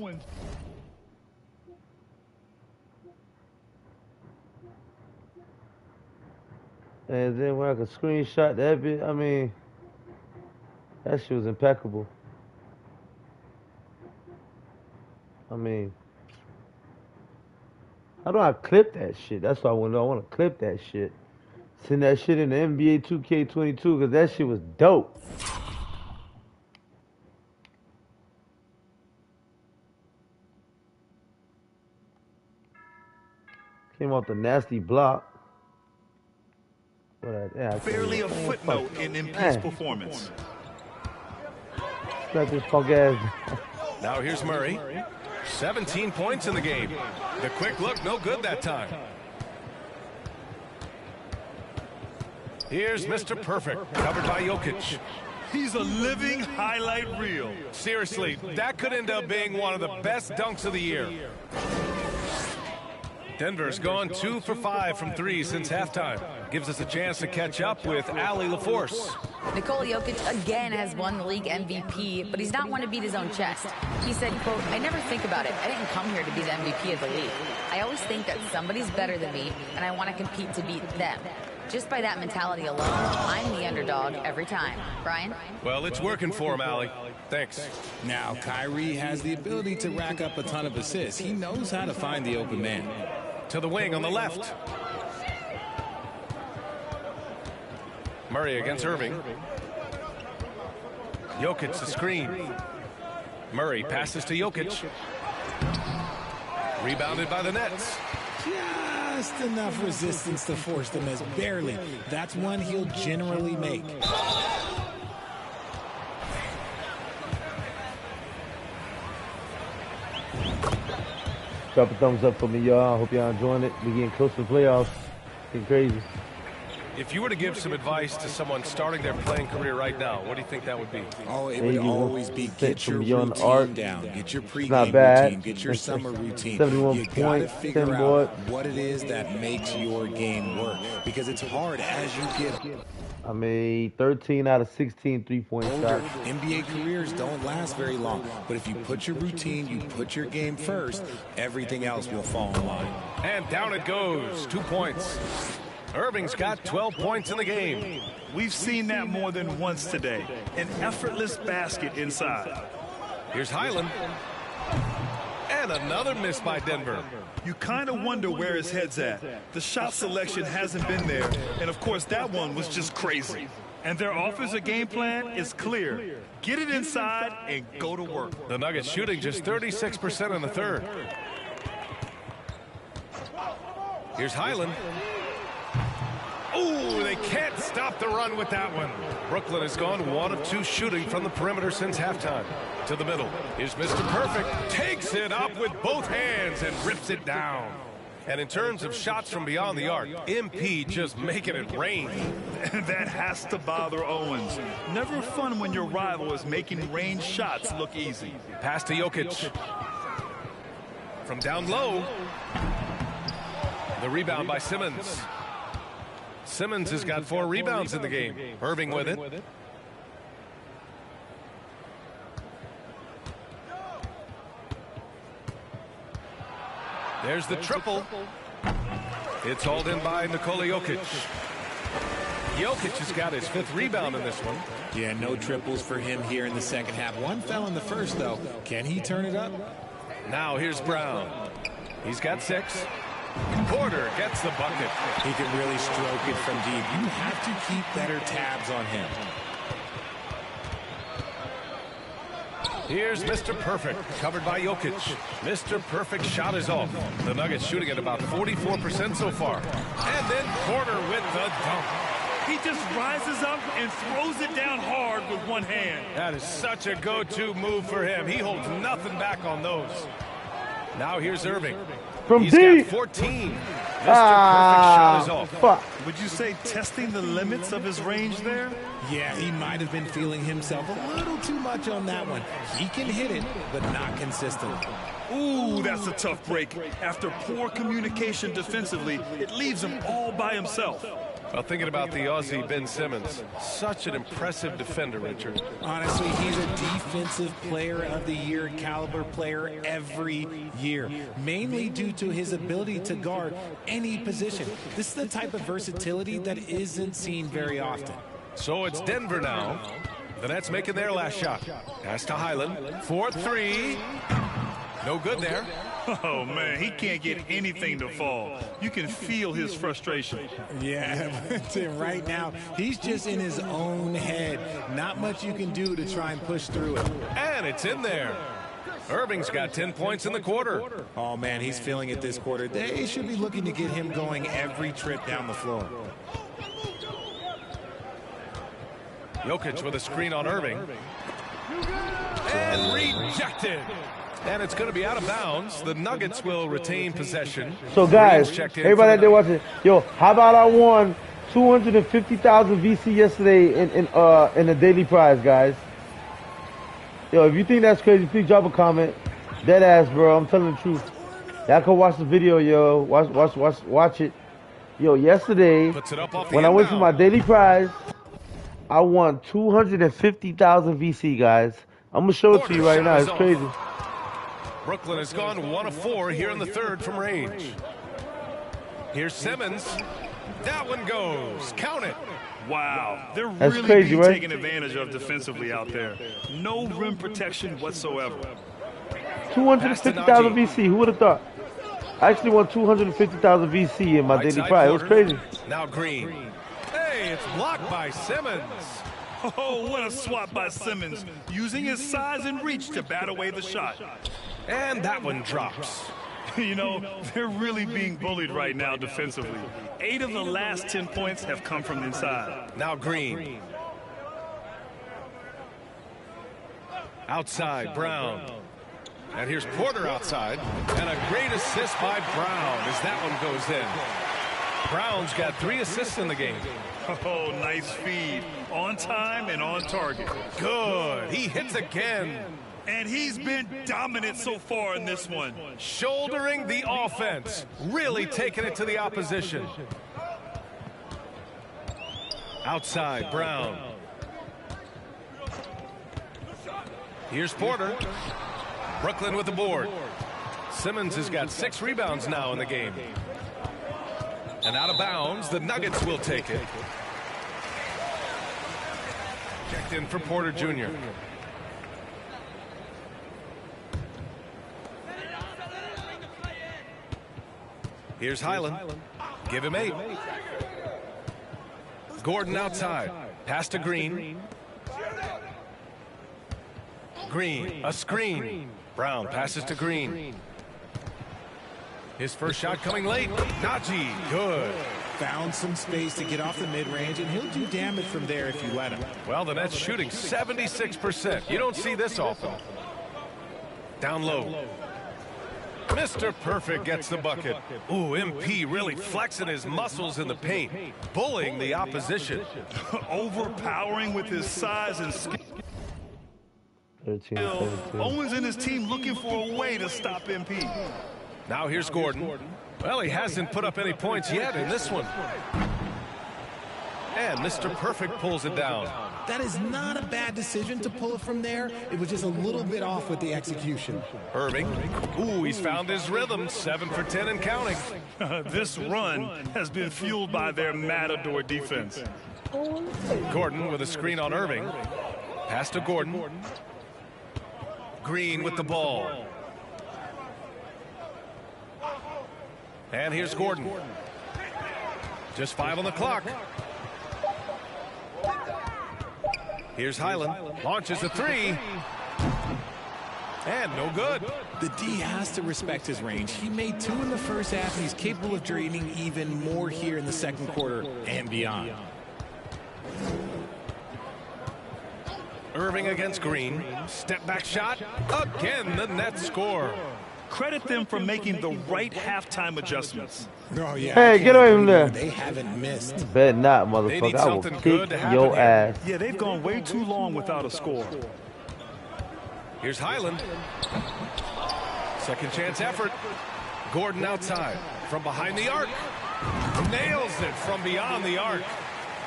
And then when I could screenshot that bit, I mean, that shit was impeccable. I mean, how do I clip that shit? That's what I want to know. I want to clip that shit. Send that shit in the NBA 2K22 because that shit was dope. Came off the nasty block. Barely a footnote in MP's performance. Got this punk ass. Now here's Murray. 17 points in the game. The quick look, no good that time. Here's Mr. Perfect, covered by Jokic. He's a living highlight reel. Seriously, that could end up being one of the best dunks of the year. Denver's gone 2 for 5 from 3 since halftime. Gives us a chance to catch up with Allie LaForce. Nikola Jokic again has won the league MVP, but he's not one to beat his own chest. He said, quote, "I never think about it. I didn't come here to be the MVP of the league. I always think that somebody's better than me, and I want to compete to beat them. Just by that mentality alone, I'm the underdog every time." Brian? Well, it's working for him, Allie. Thanks. Now, Kyrie has the ability to rack up a ton of assists. He knows how to find the open man. To the wing on the left. Murray against Irving. Jokic the screen. Murray passes to Jokic. Rebounded by the Nets. Just enough resistance to force them as barely. That's one he'll generally make. Drop a thumbs up for me, y'all. I hope y'all enjoying it. We getting close to the playoffs. Getting crazy. If you were to give some advice to someone starting their playing career right now, what do you think that would be? Oh, it would always be get your routine down, get your pregame not bad. routine, get your summer routine. 71 You got to points, figure 10 out board. what it is that makes your game work, because it's hard as you get I made 13 out of 16 3-point older. shots. NBA careers don't last very long, but if you put your routine, you put your game first, everything else will fall in line. And down it goes, 2 points. Irving's got 12 points in the game. We've seen that more than once today. An effortless basket inside. Here's Highland. And another miss by Denver. You kind of wonder where his head's at. The shot selection hasn't been there, and of course that one was just crazy. And their offensive game plan is clear. Get it inside and go to work. The Nuggets shooting just 36% in the third. Here's Highland. Ooh, they can't stop the run with that one. Brooklyn has gone 1 of 2 shooting from the perimeter since halftime. To the middle. Here's Mr. Perfect. Takes it up with both hands and rips it down. And in terms of shots from beyond the arc, MP just making it rain. That has to bother Owens. Never fun when your rival is making range shots look easy. Pass to Jokic. From down low. The rebound by Simmons. Simmons has got 4 rebounds in the game. Irving with it. There's the triple. It's hauled in by Nikola Jokic. Jokic has got his 5th rebound in this one. Yeah, no triples for him here in the second half. One fell in the first, though. Can he turn it up? Now here's Brown. He's got 6. Porter gets the bucket. He can really stroke it from deep. You have to keep better tabs on him. Here's Mr. Perfect, covered by Jokic. Mr. Perfect shot is off. The Nuggets shooting at about 44% so far. And then Porter with the dunk. He just rises up and throws it down hard with one hand. That is such a go-to move for him. He holds nothing back on those. Now here's Irving. From He's deep. got 14. Mr. Perfect shot is off. Fuck. Would you say testing the limits of his range there? Yeah, he might have been feeling himself a little too much on that one. He can hit it, but not consistently. Ooh, that's a tough break. After poor communication defensively, it leaves him all by himself. Well, thinking about the Aussie Ben Simmons, such an impressive defender, Richard. Honestly, he's a defensive player of the year caliber player every year, mainly due to his ability to guard any position. This is the type of versatility that isn't seen very often. So it's Denver now. The Nets making their last shot. Pass to Highland. 4-3. No good there. Oh, man, he can't get anything to fall. You can feel his frustration. Yeah, right now, he's just in his own head. Not much you can do to try and push through it. And it's in there. Irving's got 10 points in the quarter. Oh, man, he's feeling it this quarter. They should be looking to get him going every trip down the floor. Jokic with a screen on Irving. And rejected. And it's going to be out of bounds. The Nuggets will retain possession. So guys, everybody out there watching, yo, how about I won 250,000 VC yesterday in the daily prize, guys? Yo, if you think that's crazy, please drop a comment. Dead ass, bro. I'm telling the truth. Y'all can watch the video, yo. Watch it. Yo, yesterday when I went to my daily prize, I won 250,000 VC, guys. I'm gonna show it to you right now. It's crazy. Brooklyn has gone 1 of 4 here in the third from range. Here's Simmons. That one goes. Count it. Wow, they're That's really crazy, being right? taken advantage of defensively out there. No rim protection whatsoever. 250,000 VC. Who would have thought? I actually won 250,000 VC in my daily prize. It was crazy. Now Green. Hey, it's blocked by Simmons. Oh, what a swap by Simmons, using his size and reach to bat away the shot. And that one drops. You know, they're really being bullied right now defensively. 8 of the last 10 points have come from inside. Now Green. Outside, Brown. And here's Porter outside. And a great assist by Brown as that one goes in. Brown's got 3 assists in the game. Oh, nice feed. On time and on target. Good. He hits again. And he's been dominant so far in this one. Shouldering the offense. Really taking it to the opposition. Outside, Brown. Here's Porter. Brooklyn with the board. Simmons has got 6 rebounds now in the game. And out of bounds, the Nuggets will take it. Checked in for Porter Jr. Here's Highland. Give him 8. Gordon outside. Pass to Green. Green, a screen. Brown passes to Green. His first shot coming late. Najee, good. Found some space to get off the mid-range, and he'll do damage from there if you let him. Well, the Nets shooting 76%. You don't see this often. Down low. Mr. Perfect gets the bucket. Ooh, MP really flexing his muscles in the paint, bullying the opposition. Overpowering with his size and skill. Owens and his team looking for a way to stop MP. Now here's Gordon. Well, he hasn't put up any points yet in this one. And Mr. Perfect pulls it down. That is not a bad decision to pull it from there. It was just a little bit off with the execution. Irving. Ooh, he's found his rhythm. 7 for 10 and counting. This run has been fueled by their Matador defense. Gordon with a screen on Irving. Pass to Gordon. Green with the ball. And here's Gordon. Just 5 on the clock. Here's Highland. Launches a 3. And no good. The D has to respect his range. He made 2 in the first half, and he's capable of draining even more here in the second quarter and beyond. Irving against Green. Step back shot. Again, the Nets score. Credit them for making the right halftime adjustments. Oh, yeah. Hey, get away from there. They haven't missed. Bet not, motherfucker. I will kick your ass. Yeah, they've gone way too long without a score. Here's Highland. Second chance effort. Gordon outside. From behind the arc. Nails it from beyond the arc.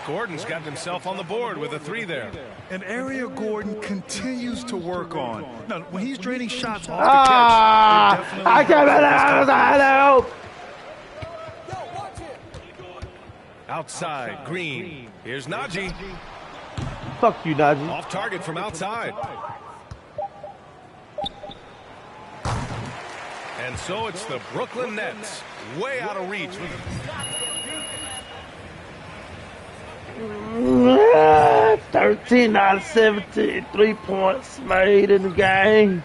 Gordon's gotten himself on the board with a 3 there. An area Gordon continues to work on. Now, when he's draining shots off the catch, I can't help. Outside, Green. Here's Najee. Fuck you, Najee. Off target from outside. And so it's the Brooklyn Nets. Way out of reach. 13 out of 17 3-points made in the game.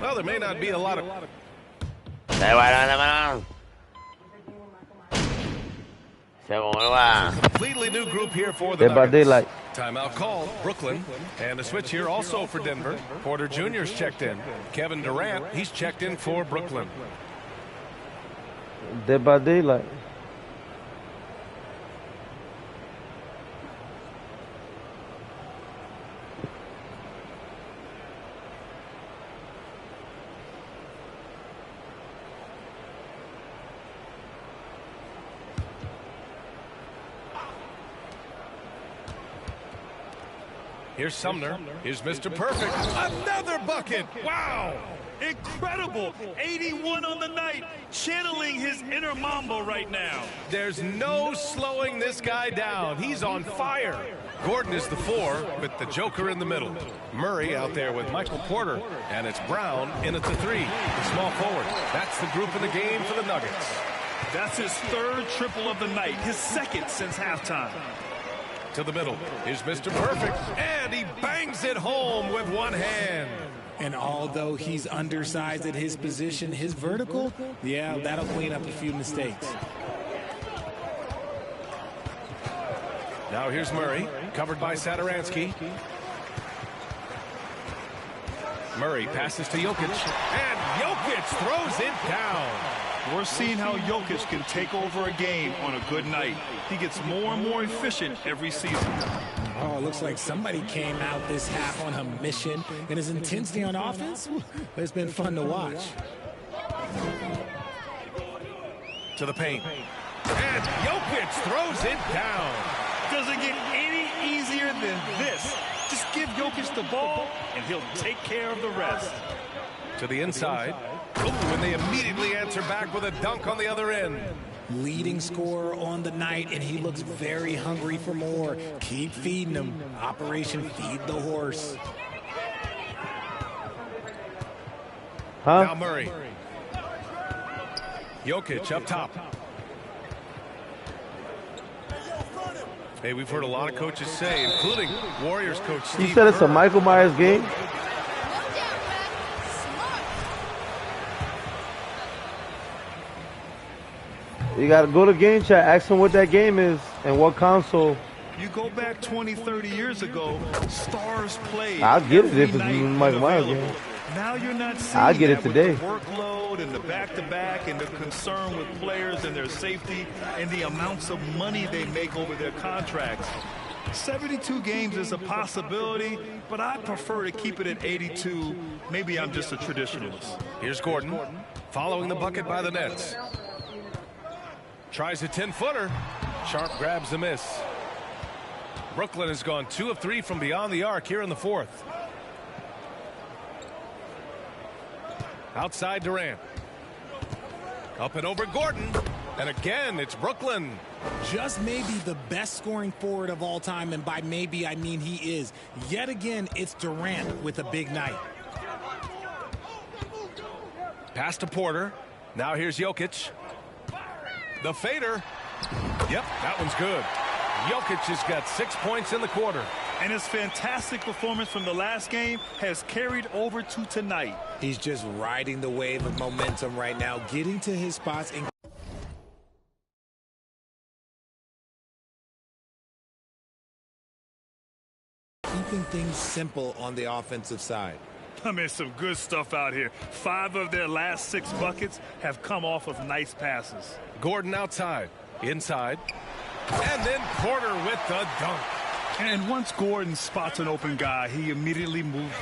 Well, there may not be a lot of... Completely new group here for the Nuggets. Timeout called. Brooklyn. And a switch here also for Denver. Porter Jr.'s checked in. Kevin Durant, he's checked in for Brooklyn. Dead by daylight. Here's Sumner. Here's Mr. Perfect. Another bucket. Wow. Incredible. 81 on the night. Channeling his inner Mamba right now. There's no slowing this guy down. He's on fire. Gordon is the 4 with the Joker in the middle. Murray out there with Michael Porter. And it's Brown in at the 3. The small forward. That's the group in the game for the Nuggets. That's his 3rd triple of the night. His 2nd since halftime. To the middle. Here's Mr. Perfect. And he bangs it home with one hand. And although he's undersized at his position, his vertical, yeah, that'll clean up a few mistakes. Now here's Murray, covered by Satoransky. Murray passes to Jokic, and Jokic throws it down. We're seeing how Jokic can take over a game on a good night. He gets more and more efficient every season. Oh, it looks like somebody came out this half on a mission, and his intensity on offense, it's been fun to watch. To the paint, and Jokic throws it down. Doesn't get any easier than this. Just give Jokic the ball, and he'll take care of the rest. To the inside. Ooh, and they immediately answer back with a dunk on the other end. Leading scorer on the night, and he looks very hungry for more. Keep feeding him. Operation Feed the Horse. Now Murray. Jokic up top. Hey, we've heard a lot of coaches say, including Warriors coach Steve You said it's Kerr. a Michael Myers game? You got to go to game chat, ask them what that game is and what console. You go back 20, 30 years ago, stars played. I'll get it if it's every night Michael Myers available. game. Now you're not seeing I'll get it that with today. the workload and the back-to-back and the concern with players and their safety and the amounts of money they make over their contracts. 72 games is a possibility, but I prefer to keep it at 82. Maybe I'm just a traditionalist. Here's Gordon, following the bucket by the Nets. Tries a 10-footer. Sharp grabs the miss. Brooklyn has gone 2 of 3 from beyond the arc here in the fourth. Outside Durant. Up and over Gordon. And again, it's Brooklyn. Just maybe the best scoring forward of all time, and by maybe I mean he is. Yet again, it's Durant with a big night. Pass to Porter. Now here's Jokic. The fader. Yep, that one's good. Jokic has got 6 points in the quarter. And his fantastic performance from the last game has carried over to tonight. He's just riding the wave of momentum right now, getting to his spots and keeping things simple on the offensive side. I mean, some good stuff out here. 5 of their last 6 buckets have come off of nice passes. Gordon outside, inside, and then Porter with the dunk. And once Gordon spots an open guy, he immediately moves.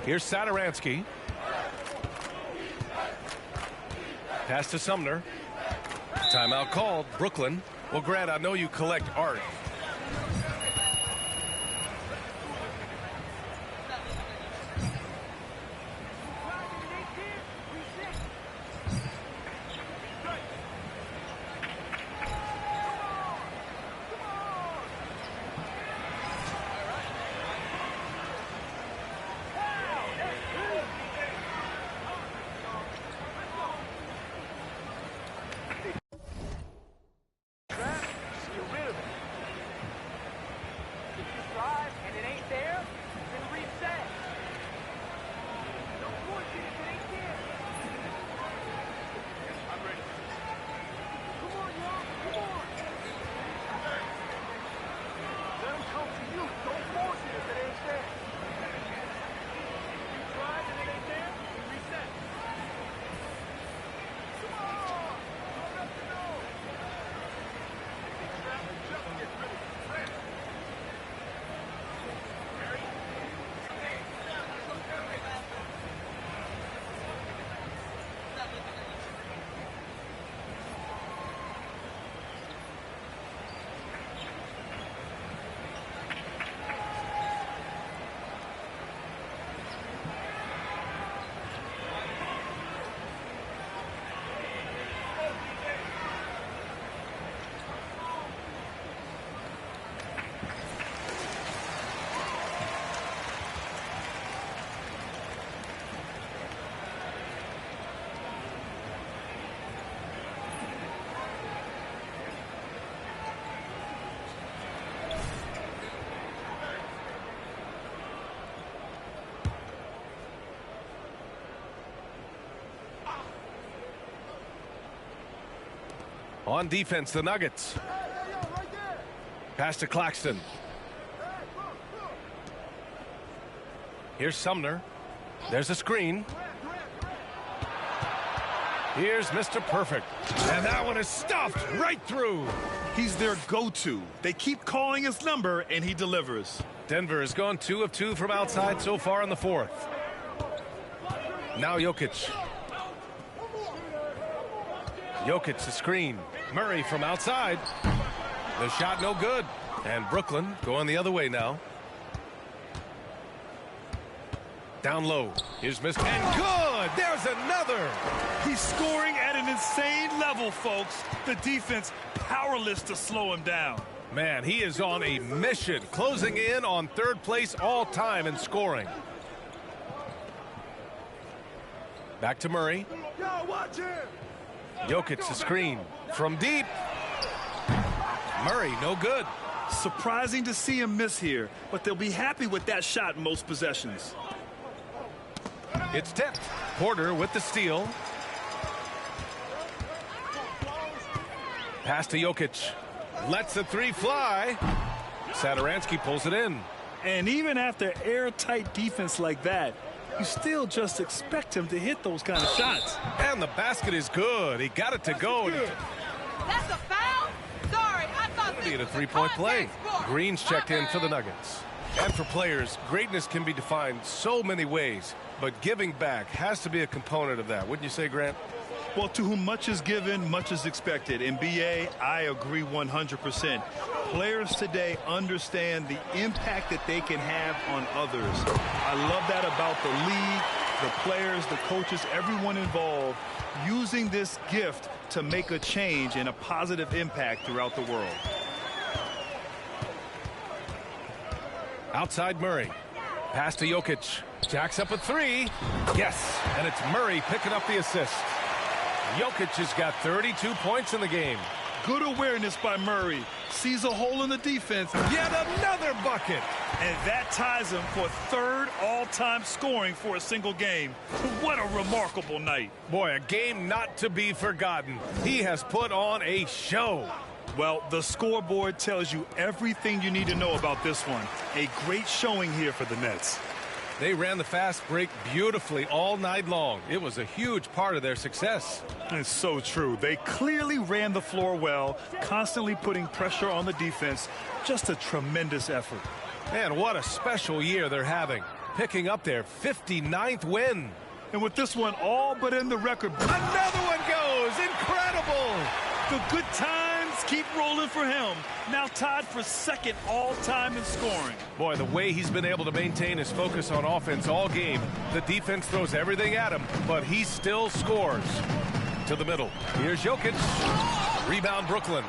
Here's Satoransky. Pass to Sumner. Timeout called. Brooklyn. Well, Grant, I know you collect art. On defense, the Nuggets. Pass to Claxton. Here's Sumner. There's a screen. Here's Mr. Perfect. And that one is stuffed right through. He's their go-to. They keep calling his number, and he delivers. Denver has gone 2 of 2 from outside so far in the fourth. Now Jokic. Jokic the screen. Murray from outside. The shot no good. And Brooklyn going the other way now. Down low. Here's Mr. And good! There's another! He's scoring at an insane level, folks. The defense powerless to slow him down. Man, he is on a mission, closing in on third place all time in scoring. Back to Murray. Jokic the screen from deep. Murray, no good. Surprising to see him miss here, but they'll be happy with that shot in most possessions. It's tipped. Porter with the steal. Pass to Jokic. Lets the three fly. Satoransky pulls it in. And even after airtight defense like that, you still just expect him to hit those kind of shots. And the basket is good. He got it to go. That's a foul? Sorry, I thought this Be a was three-point play. score. Green's checked in for the Nuggets. And for players, greatness can be defined so many ways, but giving back has to be a component of that. Wouldn't you say, Grant? Well, to whom much is given, much is expected. In BA, I agree 100%. Players today understand the impact that they can have on others. I love that about the league, the players, the coaches, everyone involved, using this gift to make a change and a positive impact throughout the world. Outside Murray. Pass to Jokic. Jacks up a three. Yes, and it's Murray picking up the assist. Jokic has got 32 points in the game. Good awareness by Murray. Sees a hole in the defense. Yet another bucket. And that ties him for third all-time scoring for a single game. What a remarkable night. Boy, a game not to be forgotten. He has put on a show. Well, the scoreboard tells you everything you need to know about this one. A great showing here for the Nets. They ran the fast break beautifully all night long. It was a huge part of their success. It's so true. They clearly ran the floor well, constantly putting pressure on the defense. Just a tremendous effort. Man, what a special year they're having. Picking up their 59th win. And with this one all but in the record. Another one goes. Incredible. The good times keep rolling for him. Now tied for second all-time in scoring. Boy, the way he's been able to maintain his focus on offense all game. The defense throws everything at him, but he still scores. To the middle. Here's Jokic. Rebound Brooklyn.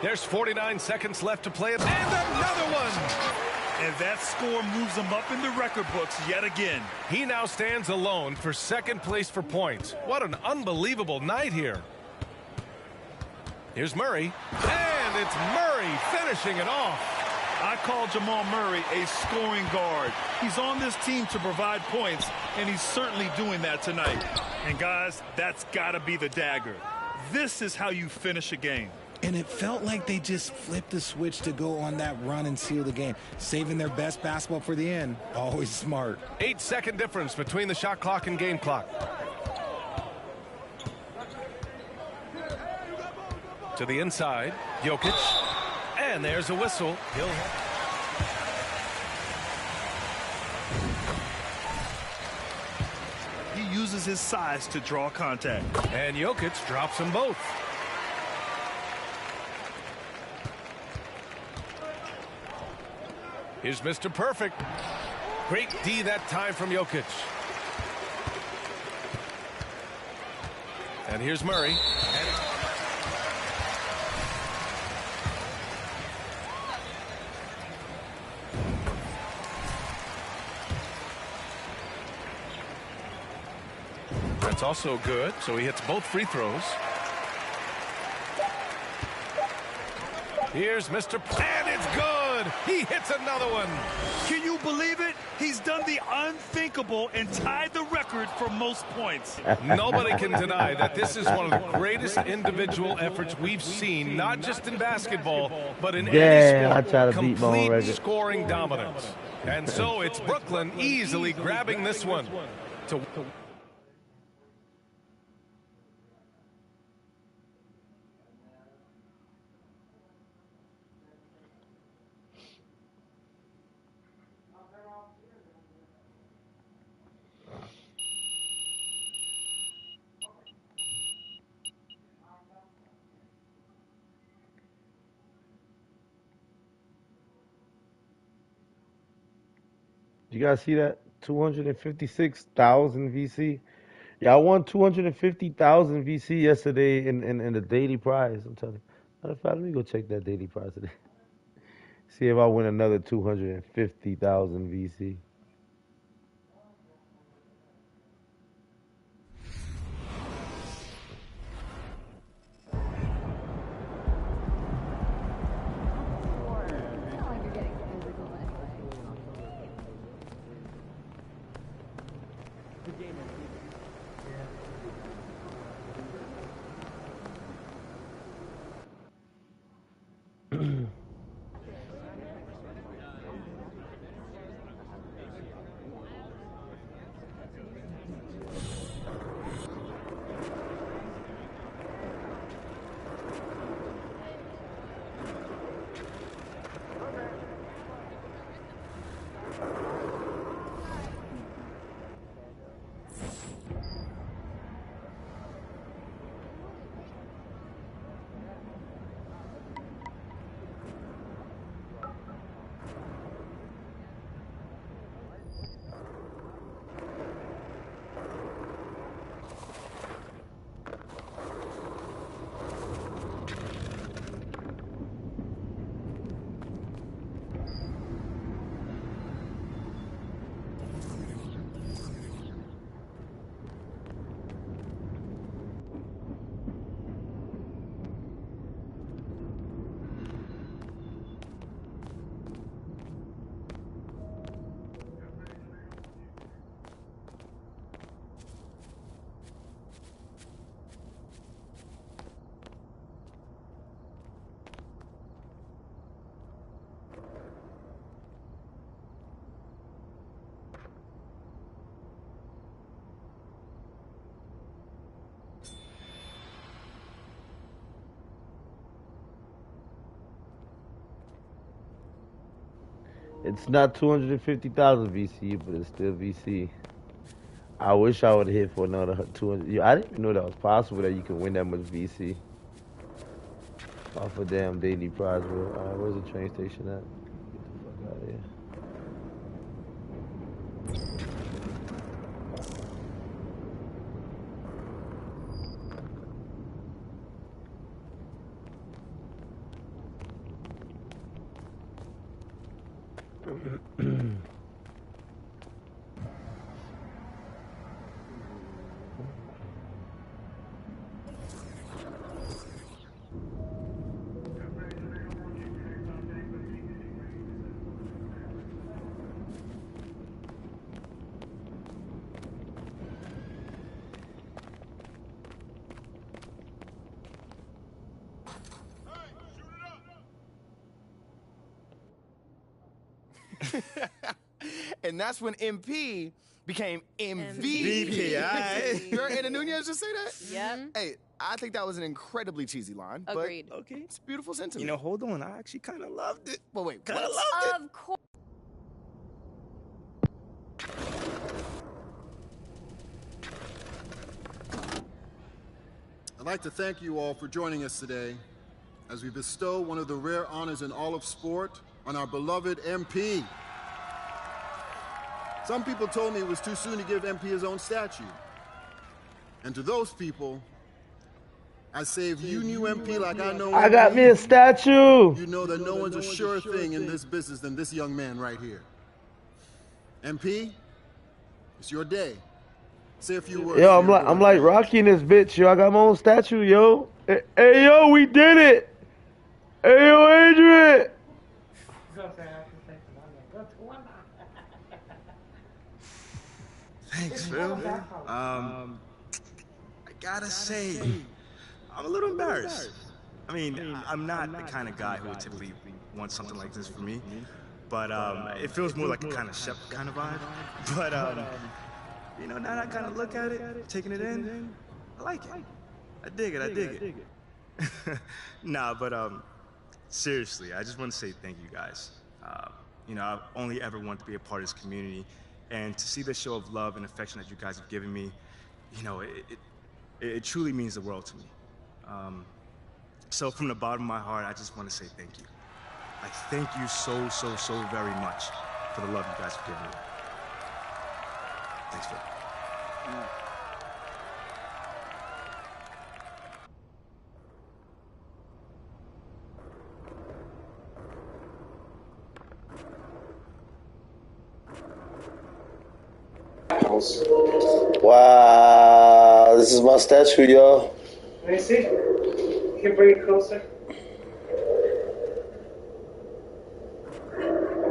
There's 49 seconds left to play. And another one. And that score moves him up in the record books yet again. He now stands alone for second place for points. What an unbelievable night here. Here's Murray. And it's Murray finishing it off. I call Jamal Murray a scoring guard. He's on this team to provide points, and he's certainly doing that tonight. And guys, that's got to be the dagger. This is how you finish a game. And it felt like they just flipped the switch to go on that run and seal the game. Saving their best basketball for the end. Always smart. 8-second difference between the shot clock and game clock. To the inside. Jokic. And there's a whistle. He uses his size to draw contact. And Jokic drops them both. Here's Mr. Perfect. Great D that time from Jokic. And here's Murray. That's also good, so he hits both free throws. Here's Mr. And it's good! He hits another one! Can you believe it? He's done the unthinkable and tied the record record for most points. Nobody can deny that this is one of the greatest individual efforts we've seen, not just in basketball, but in any I sport. try to beat my own Complete record. scoring dominance. And so it's Brooklyn easily grabbing this one. You guys see that? 256,000 VC. Yeah, I won 250,000 VC yesterday in the daily prize. I'm telling you. Matter of fact, let me go check that daily prize today. See if I win another 250,000 VC. It's not 250,000 VC, but it's still VC. I wish I would have hit for another 200. I didn't even know that was possible that you can win that much VC off a damn daily prize. Where's the train station at? Get the fuck out of here. And that's when MP became MVP. MVP. You heard Anna Nunez just say that? Yep. Hey, I think that was an incredibly cheesy line. Agreed. But okay, it's a beautiful sentiment. You know, hold on. I actually kind of loved it. Well, wait, Kind of what? loved it. Of course. I'd like to thank you all for joining us today as we bestow one of the rare honors in all of sport on our beloved MP. Some people told me it was too soon to give MP his own statue. And to those people, I say if you knew MP like I know I got me a statue. you know that no one's a surer thing in this business than this young man right here. MP, it's your day. Say a few words. Yo, I'm like Rocky in this bitch, yo. I got my own statue, yo. Hey, yo, we did it. Hey, yo, Adrian. Thanks, Phil. I gotta say, I'm a little embarrassed. I mean, I'm not the kind of guy who would typically want something like this for me, but it feels more like a kind of chef kind of vibe. But you know, now that I kind of look at it, taking it in, I like it. I dig it. I dig it. Nah, but seriously, I just want to say thank you guys. You know, I've only ever wanted to be a part of this community, and to see the show of love and affection that you guys have given me, you know, it truly means the world to me. So from the bottom of my heart, I just want to say thank you. Like, thank you so very much for the love you guys have given me. Thanks, Phil. Wow, this is my statue, y'all. Let me see. Can you bring it closer?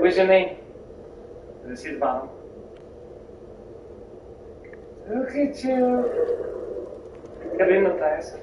What's your name? Let me see the bottom. Look at you. Qué lindo está eso.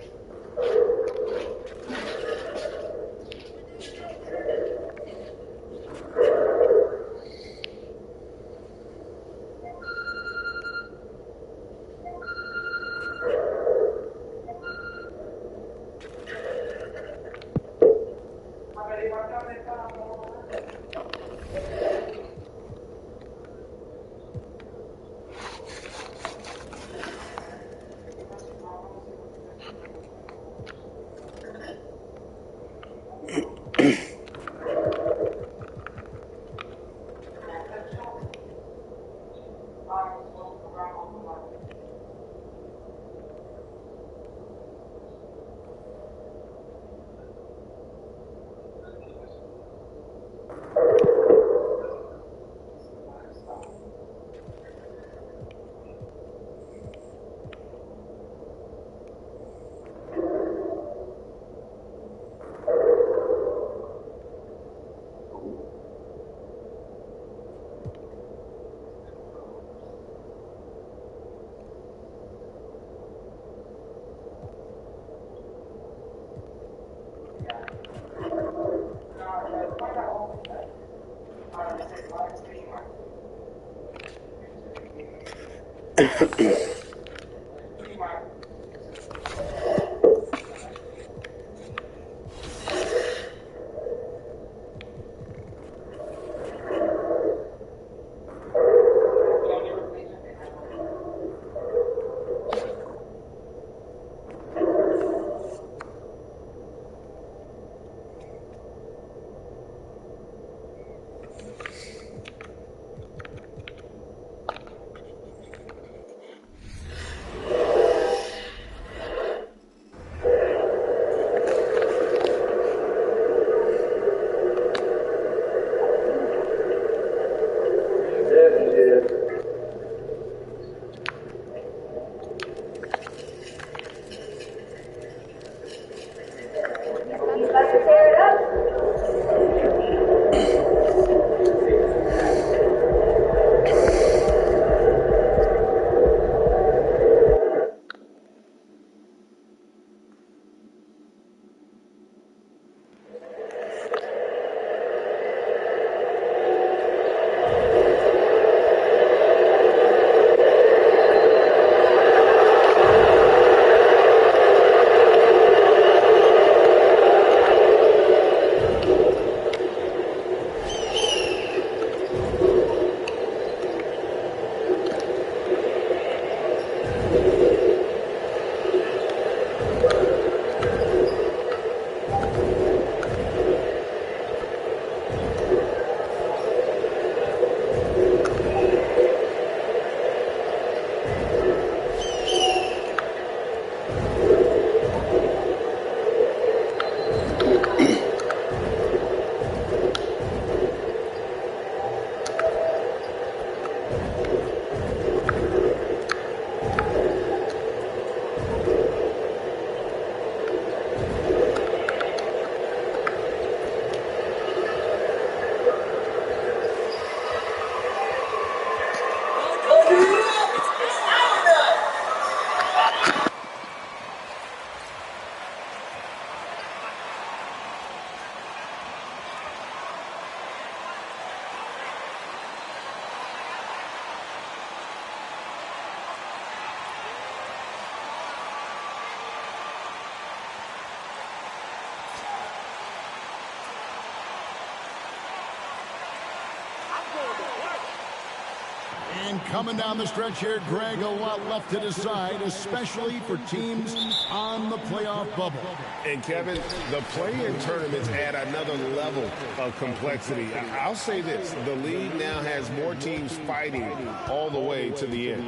And coming down the stretch here, Greg, a lot left to decide, especially for teams on the playoff bubble. And Kevin, the play-in tournaments add another level of complexity. I'll say this, the league now has more teams fighting all the way to the end.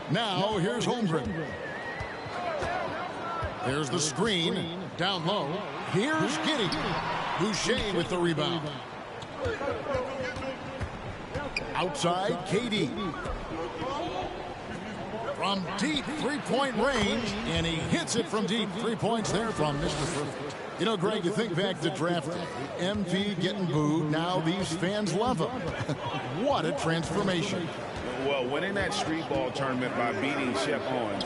Now, here's Holmgren. There's the screen, down low. Here's Giddey. Boucher with the rebound. Outside, KD. From deep three-point range, and he hits it from deep. 3 points there from Mr. Perfect. You know, Greg, you think back to draft day. MP getting booed. Now these fans love him. What a transformation. Well, winning that street ball tournament by beating Shep Owens,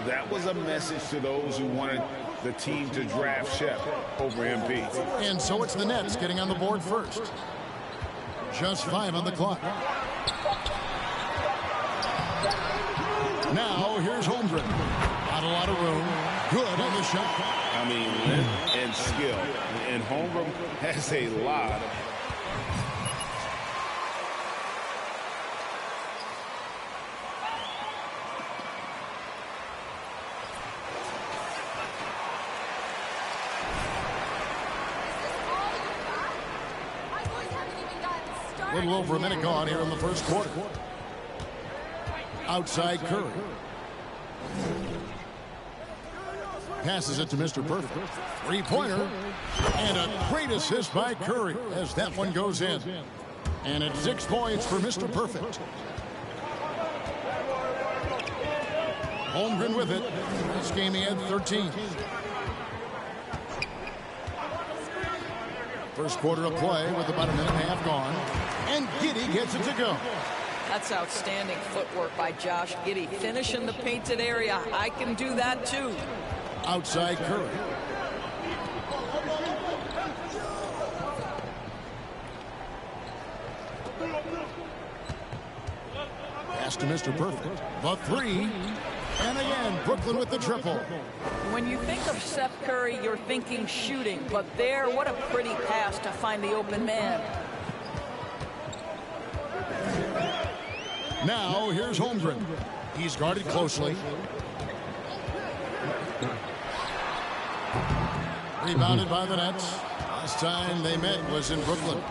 that was a message to those who wanted the team to draft Shep over MP. And so it's the Nets getting on the board first. Just 5 on the clock. Now, here's Holmgren. Not a lot of room. Good on the shot. I mean, length and skill. And Holmgren has a lot. A little over a minute gone here in the first quarter. Outside Curry. Passes it to Mr. Perfect. Three-pointer. And a great assist by Curry as that one goes in. And it's 6 points for Mr. Perfect. Holmgren with it. This game he had 13. First quarter of play with about a minute and a half gone. And Giddey gets it to go. That's outstanding footwork by Josh Giddey. Finish in the painted area. I can do that too. Outside Curry. Pass to Mr. Perfect. The three. And again, Brooklyn with the triple. When you think of Seth Curry, you're thinking shooting. But there, what a pretty pass to find the open man. Now, here's Holmgren. He's guarded closely. Rebounded by the Nets. Last time they met was in Brooklyn.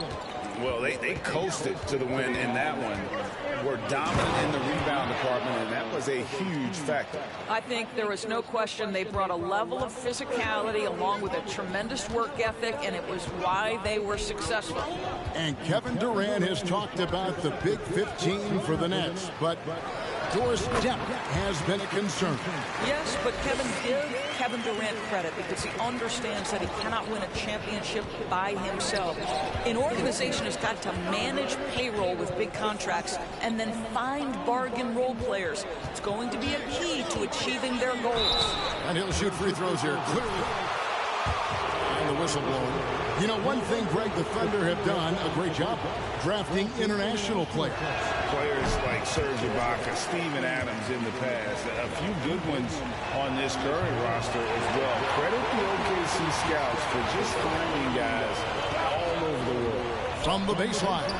Well, they coasted to the win in that one. Were dominant in the rebound department, and that was a huge factor. I think there was no question they brought a level of physicality along with a tremendous work ethic, and it was why they were successful. And Kevin Durant has talked about the Big 15 for the Nets, but Doris depth has been a concern. Yes, but give Kevin Durant credit because he understands that he cannot win a championship by himself. An organization has got to manage payroll with big contracts and then find bargain role players. It's going to be a key to achieving their goals. And he'll shoot free throws here, clearly. And the whistle blowing. You know, one thing Greg the Thunder have done a great job drafting international players. Players like Serge Ibaka, Steven Adams in the past. A few good ones on this Curry roster as well. Credit the OKC scouts for just finding guys all over the world. From the baseline.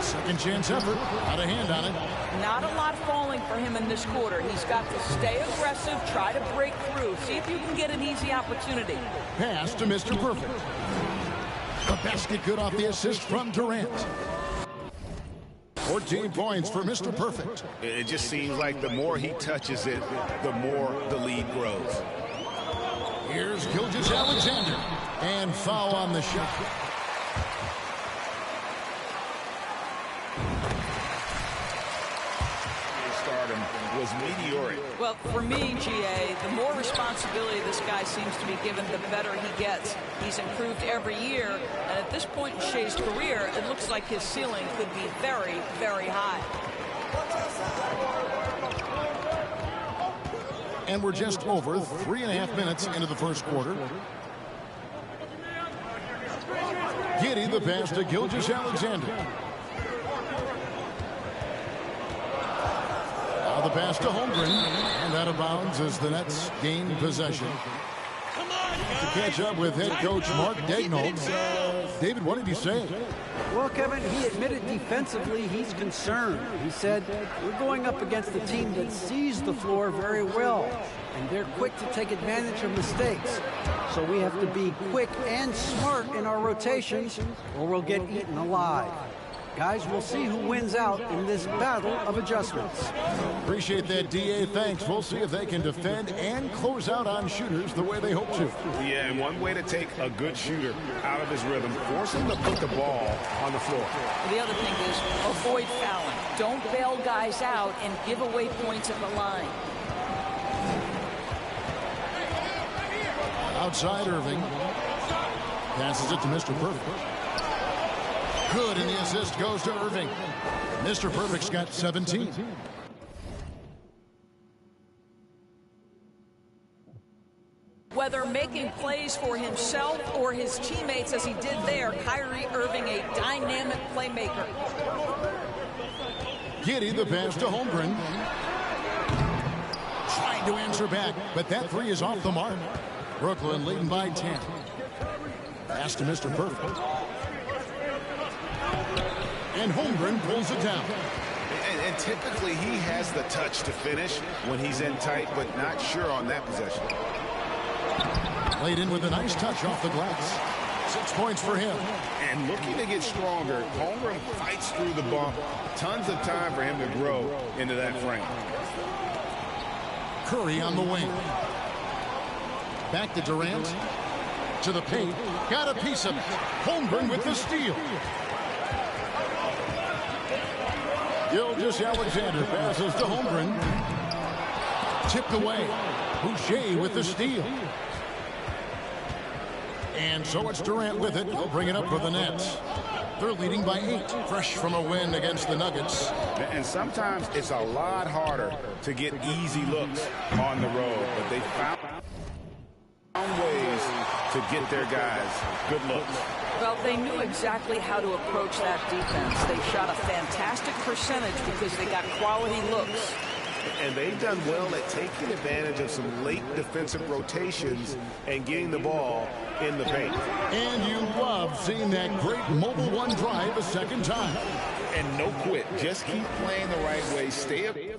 Second chance effort. Not a hand on it. Not a lot falling for him in this quarter. He's got to stay aggressive, try to break through, see if you can get an easy opportunity. Pass to Mr. Perfect. The basket good off the assist from Durant. 14 points for Mr. Perfect. It just seems like the more he touches it, the more the lead grows. Here's Gilgeous-Alexander. And foul on the shot. Was meteoric. Well, for me, GA, the more responsibility this guy seems to be given, the better he gets. He's improved every year, and at this point in Shea's career, it looks like his ceiling could be very, very high. And we're just over 3.5 minutes into the first quarter. Giddey the pass to Gilgeous-Alexander. The pass to Holmgren, and out of bounds as the Nets gain possession. To catch up with head coach Mark Daigneault. David, what did he say? Well, Kevin, he admitted defensively he's concerned. He said, we're going up against a team that sees the floor very well, and they're quick to take advantage of mistakes. So we have to be quick and smart in our rotations, or we'll get eaten alive. Guys, we'll see who wins out in this battle of adjustments. Appreciate that, D.A. Thanks. We'll see if they can defend and close out on shooters the way they hope to. Yeah, and one way to take a good shooter out of his rhythm, force him to put the ball on the floor. The other thing is avoid fouling. Don't bail guys out and give away points at the line. Outside Irving. Passes it to Mr. Perfect. Good, and the assist goes to Irving. Mr. Perfect's got 17. Whether making plays for himself or his teammates as he did there, Kyrie Irving, a dynamic playmaker. Giddey, the pass to Holmgren. Trying to answer back, but that three is off the mark. Brooklyn leading by 10. Pass to Mr. Perfect. And Holmgren pulls it down. And typically he has the touch to finish when he's in tight, but not sure on that possession. Played in with a nice touch off the glass. 6 points for him. And looking to get stronger, Holmgren fights through the bump. Tons of time for him to grow into that frame. Curry on the wing. Back to Durant. To the paint. Got a piece of it. Holmgren with the steal. Gilgeous-Alexander passes to Holmgren. Tipped away. Boucher with the steal. And so it's Durant with it. He'll bring it up for the Nets. They're leading by 8, fresh from a win against the Nuggets. And sometimes it's a lot harder to get easy looks on the road, but they found ways to get their guys good looks. Well, they knew exactly how to approach that defense. They shot a fantastic percentage because they got quality looks. And they've done well at taking advantage of some late defensive rotations and getting the ball in the paint. And you love seeing that great mobile one drive a second time. And no quit. Just keep playing the right way. Stay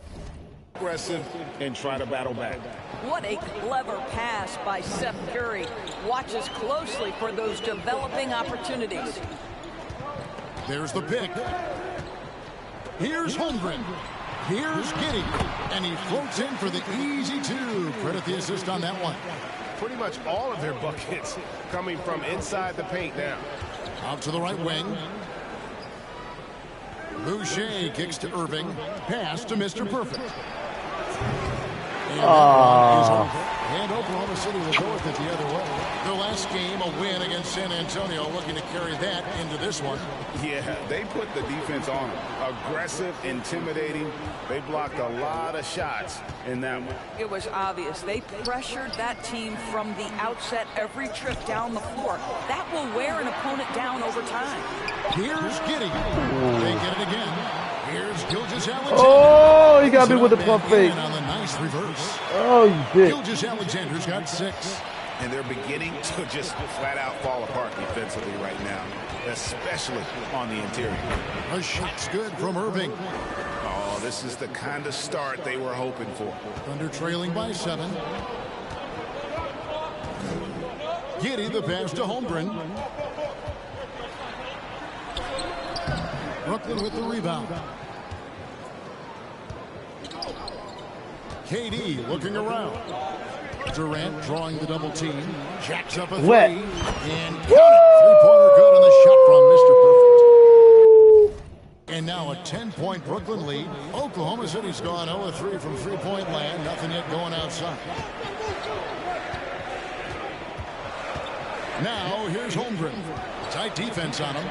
aggressive and try to battle back. What a clever pass by Seth Curry. Watches closely for those developing opportunities. There's the pick. Here's Holmgren. Here's Giddey. And he floats in for the easy two. Credit the assist on that one. Pretty much all of their buckets coming from inside the paint now. Out to the right wing. Boucher kicks to Irving. Pass to Mr. Perfect. And Oklahoma City will go with it the other way. Their last game, a win against San Antonio, looking to carry that into this one. Yeah, they put the defense on them. Aggressive, intimidating. They blocked a lot of shots in that one. It was obvious. They pressured that team from the outset every trip down the floor. That will wear an opponent down over time. Here's Giddey. They get it again. Here's Gilgeous-Alexander. Oh, he got me with the pump fake. On the nice reverse. Oh, you did. Gilgeous-Alexander's got 6. And they're beginning to just flat out fall apart defensively right now, especially on the interior. A shot's good from Irving. Oh, this is the kind of start they were hoping for. Thunder trailing by 7. Giddey the pass to Holmgren. Brooklyn with the rebound. KD looking around. Durant drawing the double team. Jacks up a 3. Wet. And count it. 3-pointer good on the shot from Mr. Perfect. And now a 10-point Brooklyn lead. Oklahoma City's gone 0-3 from three-point land. Nothing yet going outside. Now here's Holmgren. Tight defense on him.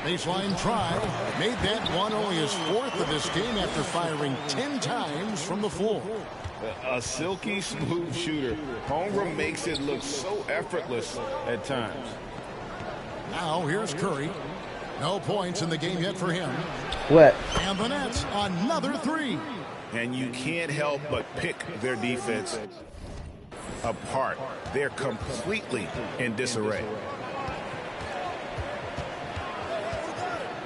Baseline try. Made that one only his 4th of this game after firing 10 times from the floor. A silky smooth shooter. Holmgren makes it look so effortless at times. Now here's Curry. No points in the game yet for him. Wet. And the Nets another 3. And you can't help but pick their defense apart. They're completely in disarray.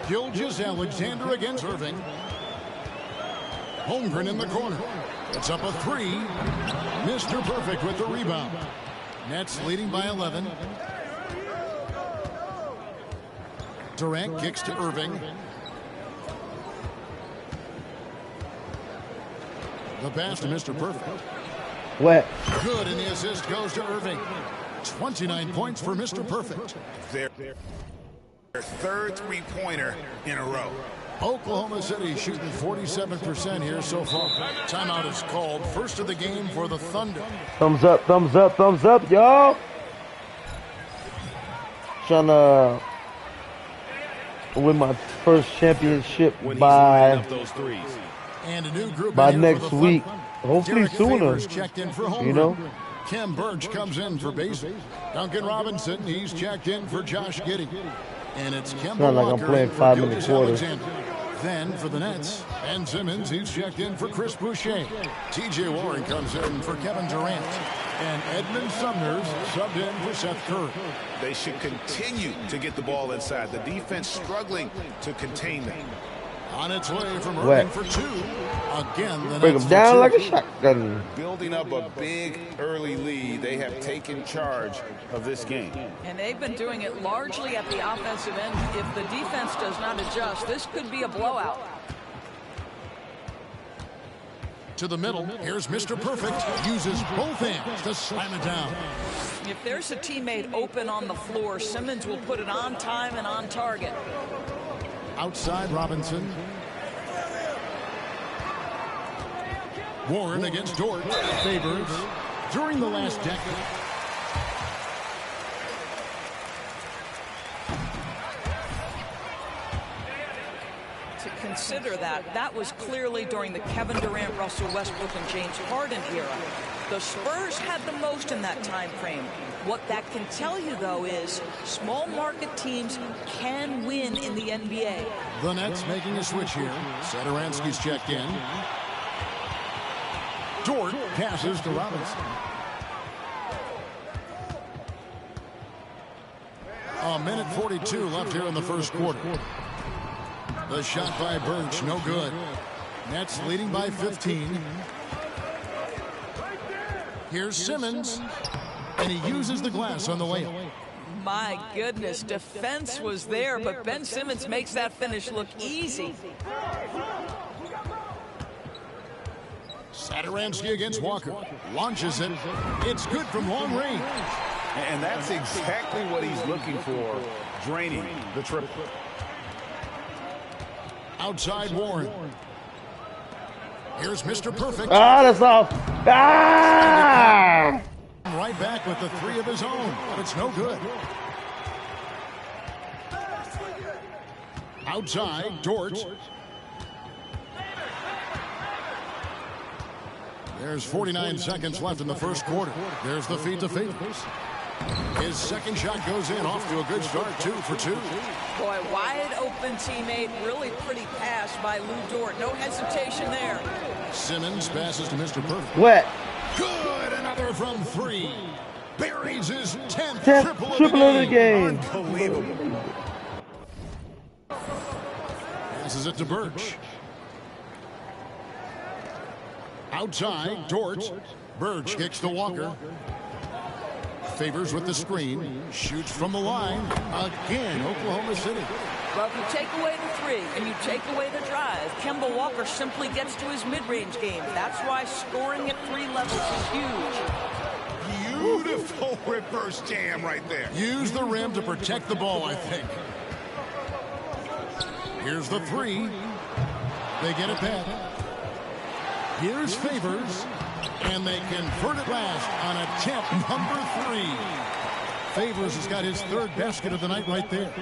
Gilgeous-Alexander against Irving. Holmgren in the corner. It's up a 3. Mr. Perfect with the rebound. Nets leading by 11. Durant kicks to Irving. The pass to Mr. Perfect. Wet. Good, and the assist goes to Irving. 29 points for Mr. Perfect. Their third three-pointer in a row. Oklahoma City shooting 47% here so far. Timeout is called. First of the game for the Thunder. Thumbs up, thumbs up, thumbs up, y'all. Trying to win my first championship by and a new group by next week. Hopefully Derek sooner. Checked in for You know? Kim Birch comes in for Basie. Duncan Robinson, he's checked in for Josh Giddey. And it's Kemba Not like I'm Walker playing for 5-minute quarters. Alexander. Then for the Nets, Ben Simmons, he's checked in for Chris Boucher. T.J. Warren comes in for Kevin Durant. And Edmund Sumner's subbed in for Seth Curry. They should continue to get the ball inside. The defense struggling to contain them. On its way from Wet. Irving for 2. Again, the Break Nets him for down 2. like a shotgun. Building up a big early lead, they have taken charge of this game. And they've been doing it largely at the offensive end. If the defense does not adjust, this could be a blowout. To the middle, here's Mr. Perfect. Uses both hands to slam it down. If there's a teammate open on the floor, Simmons will put it on time and on target. Outside Robinson. Warren against Dort. Favors. During the last decade. To consider that was clearly during the Kevin Durant, Russell Westbrook, and James Harden era. The Spurs had the most in that time frame. What that can tell you, though, is small market teams can win in the NBA. The Nets making a switch here. Satoransky's checked in. Dort passes to Robinson. A minute 42 left here in the first quarter. The shot by Birch, no good. Nets leading by 15. Here's Simmons. And he uses the glass on the layup. My goodness, defense was there, but Ben Simmons makes that finish look easy. Satoransky against Walker. Launches it. It's good from long range. And that's exactly what he's looking for, draining the triple. Outside Warren. Here's Mr. Perfect. Ah, that's off. Ah! Right back with the 3 of his own, but it's no good. Outside, Dort. There's 49 seconds left in the first quarter. There's the feed to Favors. His second shot goes in, off to a good start, 2 for 2. Boy, wide open teammate, really pretty pass by Lou Dort. No hesitation there. Simmons passes to Mr. Perfect. Wet. Good, another from 3. Buries his 10th Triple of the game. Unbelievable. Passes it to Birch. Outside, Dort. Birch kicks to Walker. Favors with the screen. Shoots from the line. Again, Oklahoma City. Well, if you take away the 3 and you take away the drive, Kemba Walker simply gets to his mid-range game. That's why scoring at 3 levels is huge. Beautiful reverse jam right there. Use the rim to protect the ball, I think. Here's the 3. They get it back. Here's Favors. And they convert it last on attempt number 3. Favors has got his 3rd basket of the night right there.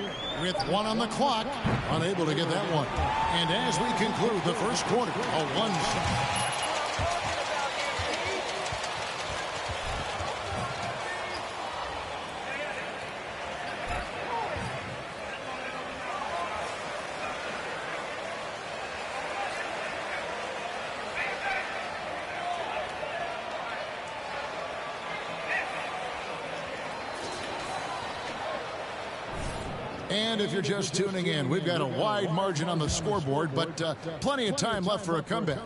With 1 on the clock, unable to get that one. And as we conclude the first quarter, a 1-set. And if you're just tuning in, we've got a wide margin on the scoreboard, but plenty of time left for a comeback.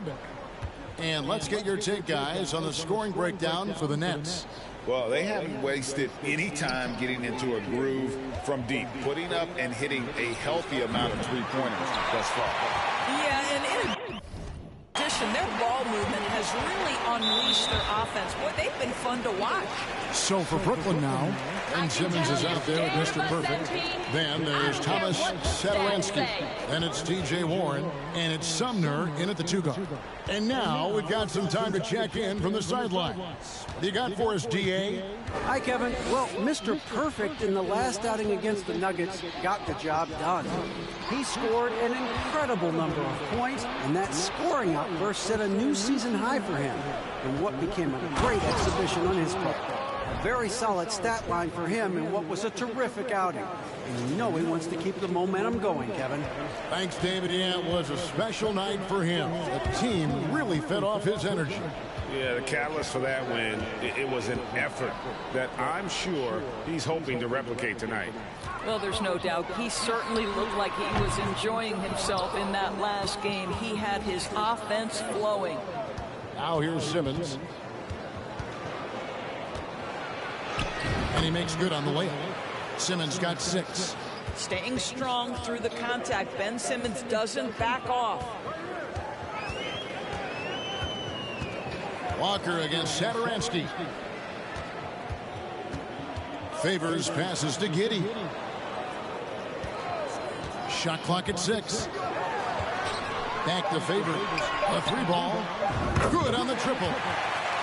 And let's get your take, guys, on the scoring breakdown for the Nets. Well, they haven't wasted any time getting into a groove from deep, putting up and hitting a healthy amount of three-pointers thus far. Yeah, and in addition, their ball movement has really unleashed their offense. Boy, they've been fun to watch. So for Brooklyn now, Ben Simmons is out there with Mr. Perfect. Then there's Thomas Satoransky. Then it's T.J. Warren. And it's Sumner in at the 2-guard. And now we've got some time to check in from the sideline. What do you got for us, D.A.? Hi, Kevin. Well, Mr. Perfect in the last outing against the Nuggets got the job done. He scored an incredible number of points, and that scoring outburst set a new season high for him in what became a great exhibition on his part. A very solid stat line for him in what was a terrific outing. And you know he wants to keep the momentum going, Kevin. Thanks, David. Yeah, it was a special night for him. The team really fed off his energy. Yeah, the catalyst for that win, it was an effort that I'm sure he's hoping to replicate tonight. Well, there's no doubt. He certainly looked like he was enjoying himself in that last game. He had his offense flowing. Now here's Simmons. And he makes good on the layup. Simmons got 6. Staying strong through the contact. Ben Simmons doesn't back off. Walker against Satoransky. Favors passes to Giddey. Shot clock at 6. Back to Favors. A 3-ball. Good on the triple.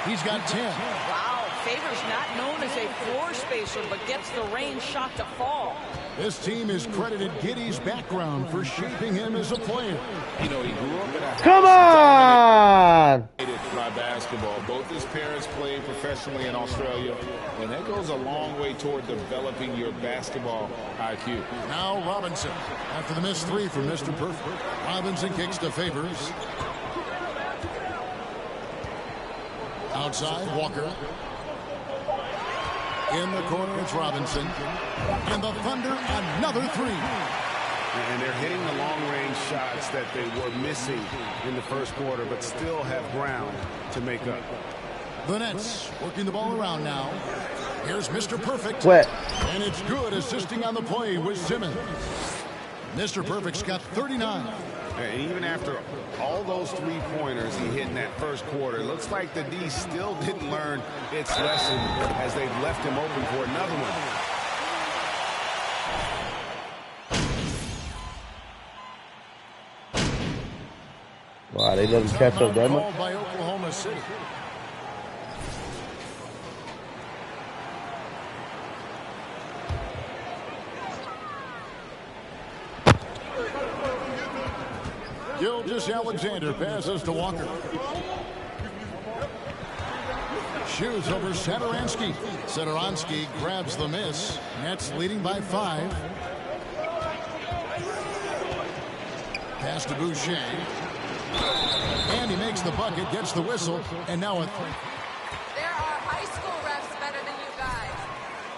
He's got 10. Wow. Favors not known as a floor spacer, but gets the range shot to fall. This team has credited Giddey's background for shaping him as a player. You know, he grew up in a Come on! By basketball. Both his parents played professionally in Australia, and that goes a long way toward developing your basketball IQ. Now Robinson, after the missed 3 from Mr. Perfect. Robinson kicks to Favors. Outside, Walker. In the corner, it's Robinson. And the Thunder, another 3. And they're hitting the long-range shots that they were missing in the first quarter, but still have ground to make up. The Nets working the ball around now. Here's Mr. Perfect. Wet. And it's good, assisting on the play with Simmons. Mr. Perfect's got 39. And even after all those three-pointers he hit in that first quarter, it looks like the D still didn't learn its lesson as they've left him open for another one. Wow, they let him catch up that much. Called by Oklahoma City. Gilgeous-Alexander passes to Walker. Shoots over Satoransky. Satoransky grabs the miss. Nets leading by 5. Pass to Boucher. And he makes the bucket, gets the whistle, and now a 3. There are high school refs better than you guys.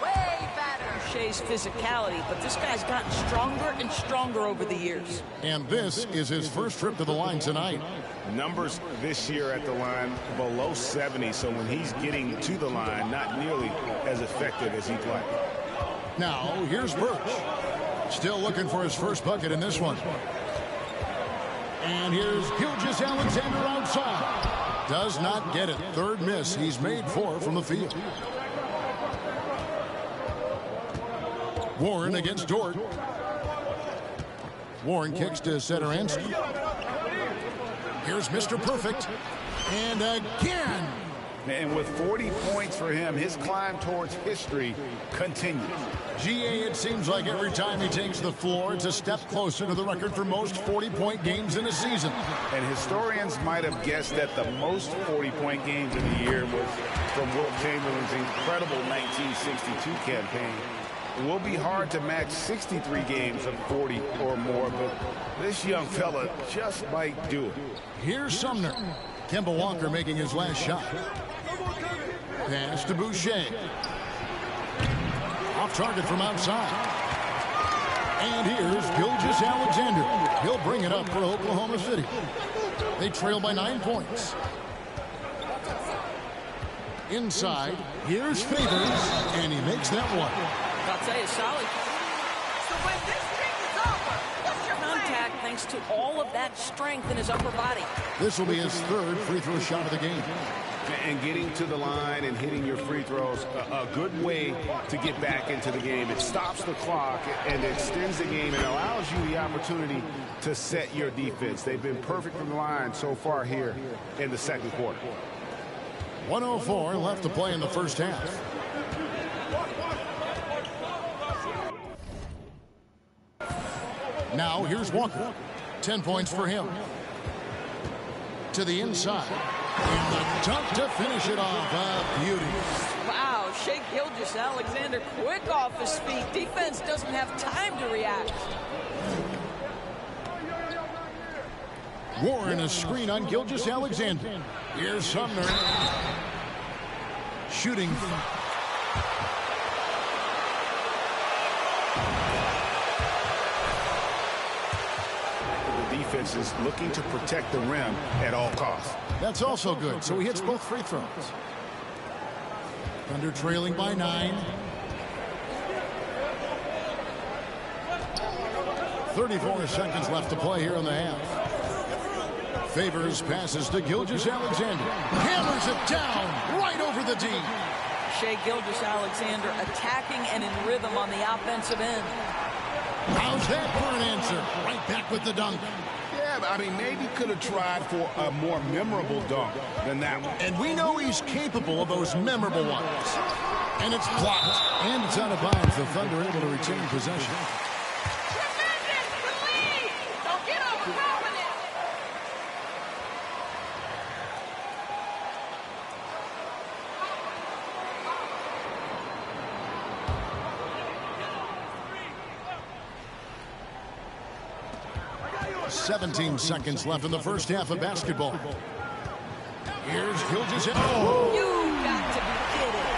Way better. Boucher's physicality, but this guy's gotten stronger and stronger over the years. And this is his first trip to the line tonight. Numbers this year at the line below 70, so when he's getting to the line, not nearly as effective as he'd like. Now, here's Birch. Still looking for his first bucket in this one. And here's Gilgeous-Alexander outside. Does not get it. Third miss. He's made 4 from the field. Warren against Dort. Warren kicks to Satoransky. Here's Mr. Perfect. And again. And with 40 points for him, his climb towards history continues. GA, it seems like every time he takes the floor, it's a step closer to the record for most 40-point games in a season. And historians might have guessed that the most 40-point games in the year was from Wilt Chamberlain's incredible 1962 campaign. It will be hard to match 63 games of 40 or more, but this young fella just might do it. Here's Sumner. Kemba Walker making his last shot. Pass to Boucher. Off target from outside. And here's Gilgeous-Alexander. He'll bring it up for Oklahoma City. They trail by 9 points. Inside, here's Favors, and he makes that one. I'll tell you, solid. So when this streak is over, what's your contact thanks to all of that strength in his upper body. This will be his 3rd free throw shot of the game. And getting to the line and hitting your free throws, a good way to get back into the game. It stops the clock and extends the game and allows you the opportunity to set your defense. They've been perfect from the line so far here in the second quarter. 1:04 left to play in the first half. Now here's Walker. 10 points for him. To the inside. And the dunk to finish it off. A beauty. Wow, Shai Gilgeous-Alexander quick off his feet. Defense doesn't have time to react. Warren a screen on Gilgeous-Alexander. Here's Sumner. Shooting. The defense is looking to protect the rim at all costs. That's also good, so he hits both free throws. Thunder trailing by 9. 34 seconds left to play here in the half. Favors passes to Gilgeous-Alexander. Hammers it down right over the D. Shai Gilgeous-Alexander attacking and in rhythm on the offensive end. How's that for an answer? Right back with the dunk. Yeah, I mean, maybe could have tried for a more memorable dunk than that one. And we know he's capable of those memorable ones. And it's blocked. And it's out of bounds. The Thunder able to retain possession. Don't get overconfident. 17 seconds left in the first half of basketball. Here's Gilgeous. Oh, you got to be kidding.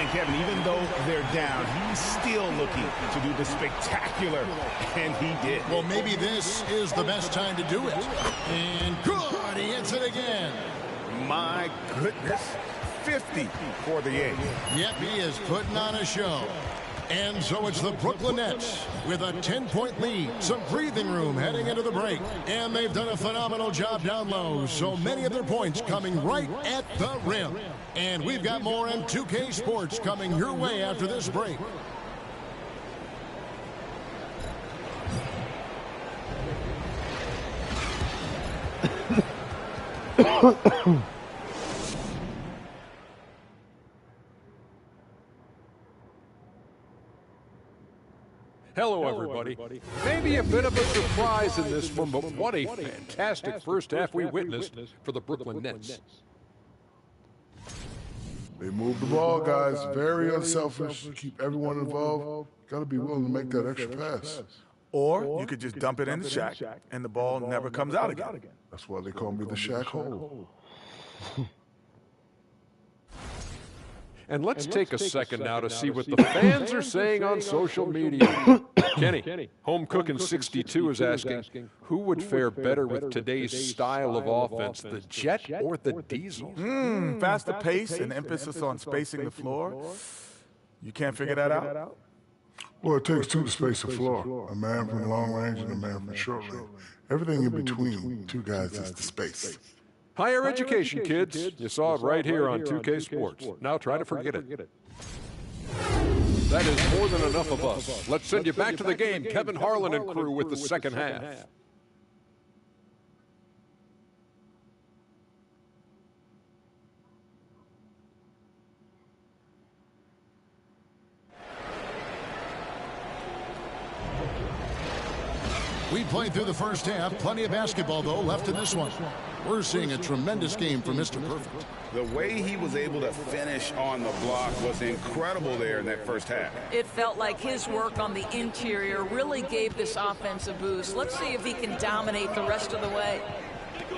And Kevin, even though they're down, he's still looking to do the spectacular, and he did. Well, maybe this is the best time to do it. And good, he hits it again. My goodness, 50 for the eight. Yep, he is putting on a show. And so it's the Brooklyn Nets with a 10-point lead. Some breathing room heading into the break. And they've done a phenomenal job down low. So many of their points coming right at the rim. And we've got more on 2K Sports coming your way after this break. Hello, everybody. Maybe a bit of a surprise in this one, but what a fantastic first half we witnessed for the Brooklyn Nets. They move the ball, guys. Very unselfish. Keep everyone involved. Got to be willing to make that extra pass. Or you could just dump it in the Shaq, and the ball never comes out again. That's why they call me the Shaq Hole. And let's take a second now to see what the fans are saying on social media. Kenny, Home Cookin' 62 is asking, who would fare better with today's style of offense, the Jet or the Diesel? Faster pace and emphasis on spacing the floor. You can't figure that out? Well, it takes two to space the floor. A man from long range and a man from short range. Everything in between two guys is the space. Higher education, kids. You saw it right here on 2K Sports. Now try to forget it. That is more than enough of us. Let's send you back to the game. Kevin Harlan and crew with the second half. We played through the first half. Plenty of basketball, though, left in this one. We're seeing a tremendous game from Mr. Perfect. The way he was able to finish on the block was incredible there in that first half. It felt like his work on the interior really gave this offense a boost. Let's see if he can dominate the rest of the way.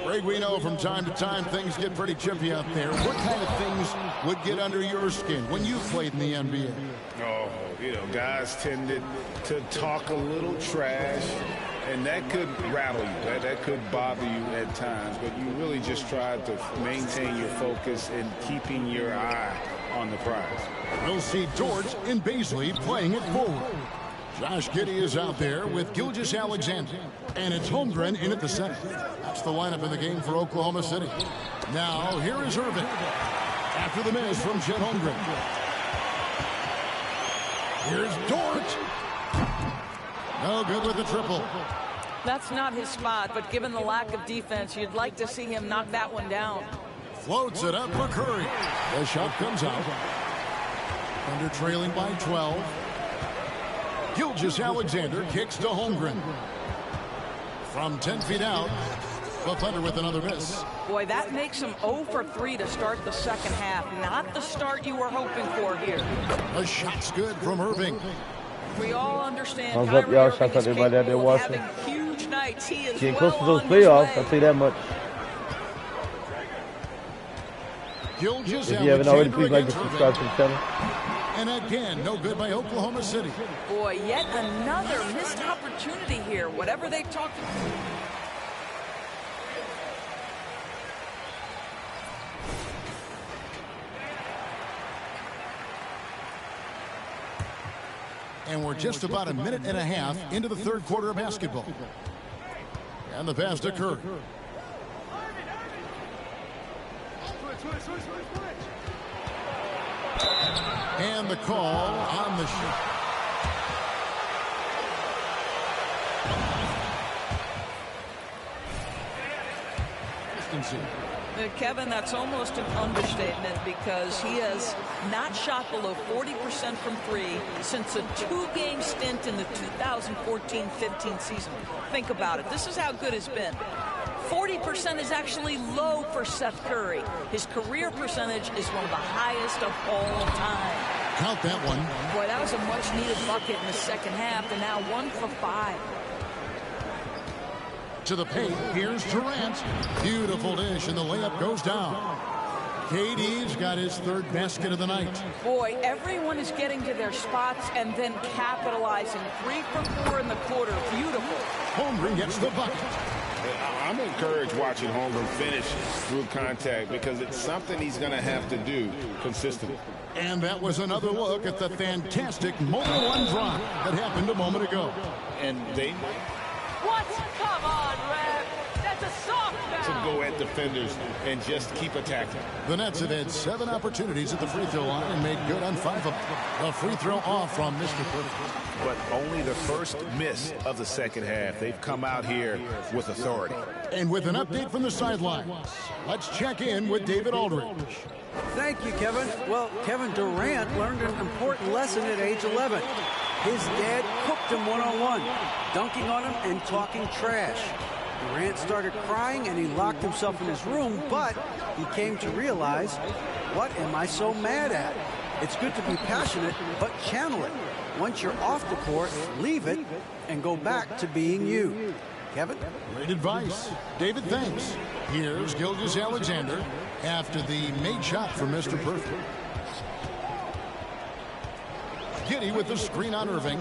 Greg, we know from time to time things get pretty chippy out there. What kind of things would get under your skin when you played in the NBA? Oh, You know, guys tended to talk a little trash, and that could rattle you. That could bother you at times, but you really just tried to maintain your focus and keeping your eye on the prize. We'll see George and Baisley playing it forward. Josh Giddey is out there with Gilgeous-Alexander, and it's Holmgren in at the center. That's the lineup in the game for Oklahoma City. Now, here is Irving. After the miss from Chet Holmgren. Here's Dort. No good with the triple. That's not his spot, but given the lack of defense, you'd like to see him knock that one down. Floats it up for Curry. The shot comes out. Thunder trailing by 12. Gilgeous-Alexander kicks to Holmgren. From 10 feet out, the Thunder with another miss. Boy, that makes him 0 for 3 to start the second half. Not the start you were hoping for here. A shot's good from Irving. We all understand Thumbs up, y'all. Shout out to everybody out there watching. Huge nights. He is getting close to those playoffs, I'll say that much. If you haven't already, please like and subscribe to the channel. And again, no good by Oklahoma City. Boy, yet another missed opportunity here. Whatever they talked about. And we're just about a minute and a half into the third quarter of basketball. And the pass to Curry. And the call on the shot. Kevin, that's almost an understatement because he has not shot below 40% from 3 since a 2-game stint in the 2014-15 season. Think about it. This is how good it's been. 40% is actually low for Seth Curry. His career percentage is one of the highest of all time. Count that one. Boy, that was a much-needed bucket in the second half, and now 1 for 5. To the paint, here's Durant. Beautiful dish, and the layup goes down. KD's got his third basket of the night. Boy, everyone is getting to their spots and then capitalizing. 3 for 4 in the quarter. Beautiful. Holmgren gets the bucket. I'm encouraged watching Holmgren finish through contact because it's something he's going to have to do consistently. And that was another look at the fantastic Motor 1 drop that happened a moment ago. And they... What? Come on, Rev. That's a soft foul. To go at defenders and just keep attacking. The Nets have had 7 opportunities at the free throw line and made good on 5 of them. A free throw off from Mr. Perfect. But only the first miss of the second half. They've come out here with authority. And with an update from the sidelines, let's check in with David Aldridge. Thank you, Kevin. Well, Kevin Durant learned an important lesson at age 11. His dad cooked him one-on-one, dunking on him and talking trash. Durant started crying and he locked himself in his room, but he came to realize, what am I so mad at? It's good to be passionate, but channel it. Once you're off the court, leave it and go back to being you. Kevin? Great advice. David, thanks. Here's Gilgeous-Alexander after the made shot from Mr. Perfect. Giddey with the screen on Irving.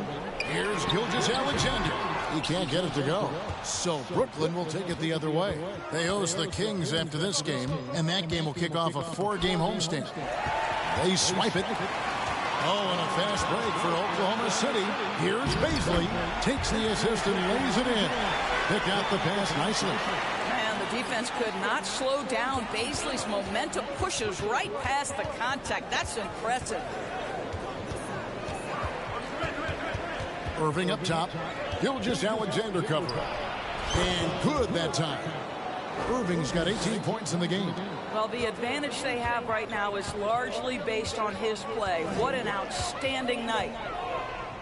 Here's Gilgeous-Alexander. He can't get it to go. So Brooklyn will take it the other way. They host the Kings after this game, and that game will kick off a 4-game homestand. They swipe it. Oh, and a fast break for Oklahoma City. Here's Baisley. Takes the assist and lays it in. Pick out the pass nicely. Man, the defense could not slow down. Baisley's momentum pushes right past the contact. That's impressive. Irving up top. Gilgeous-Alexander cover. And good that time. Irving's got 18 points in the game. Well, the advantage they have right now is largely based on his play. What an outstanding night.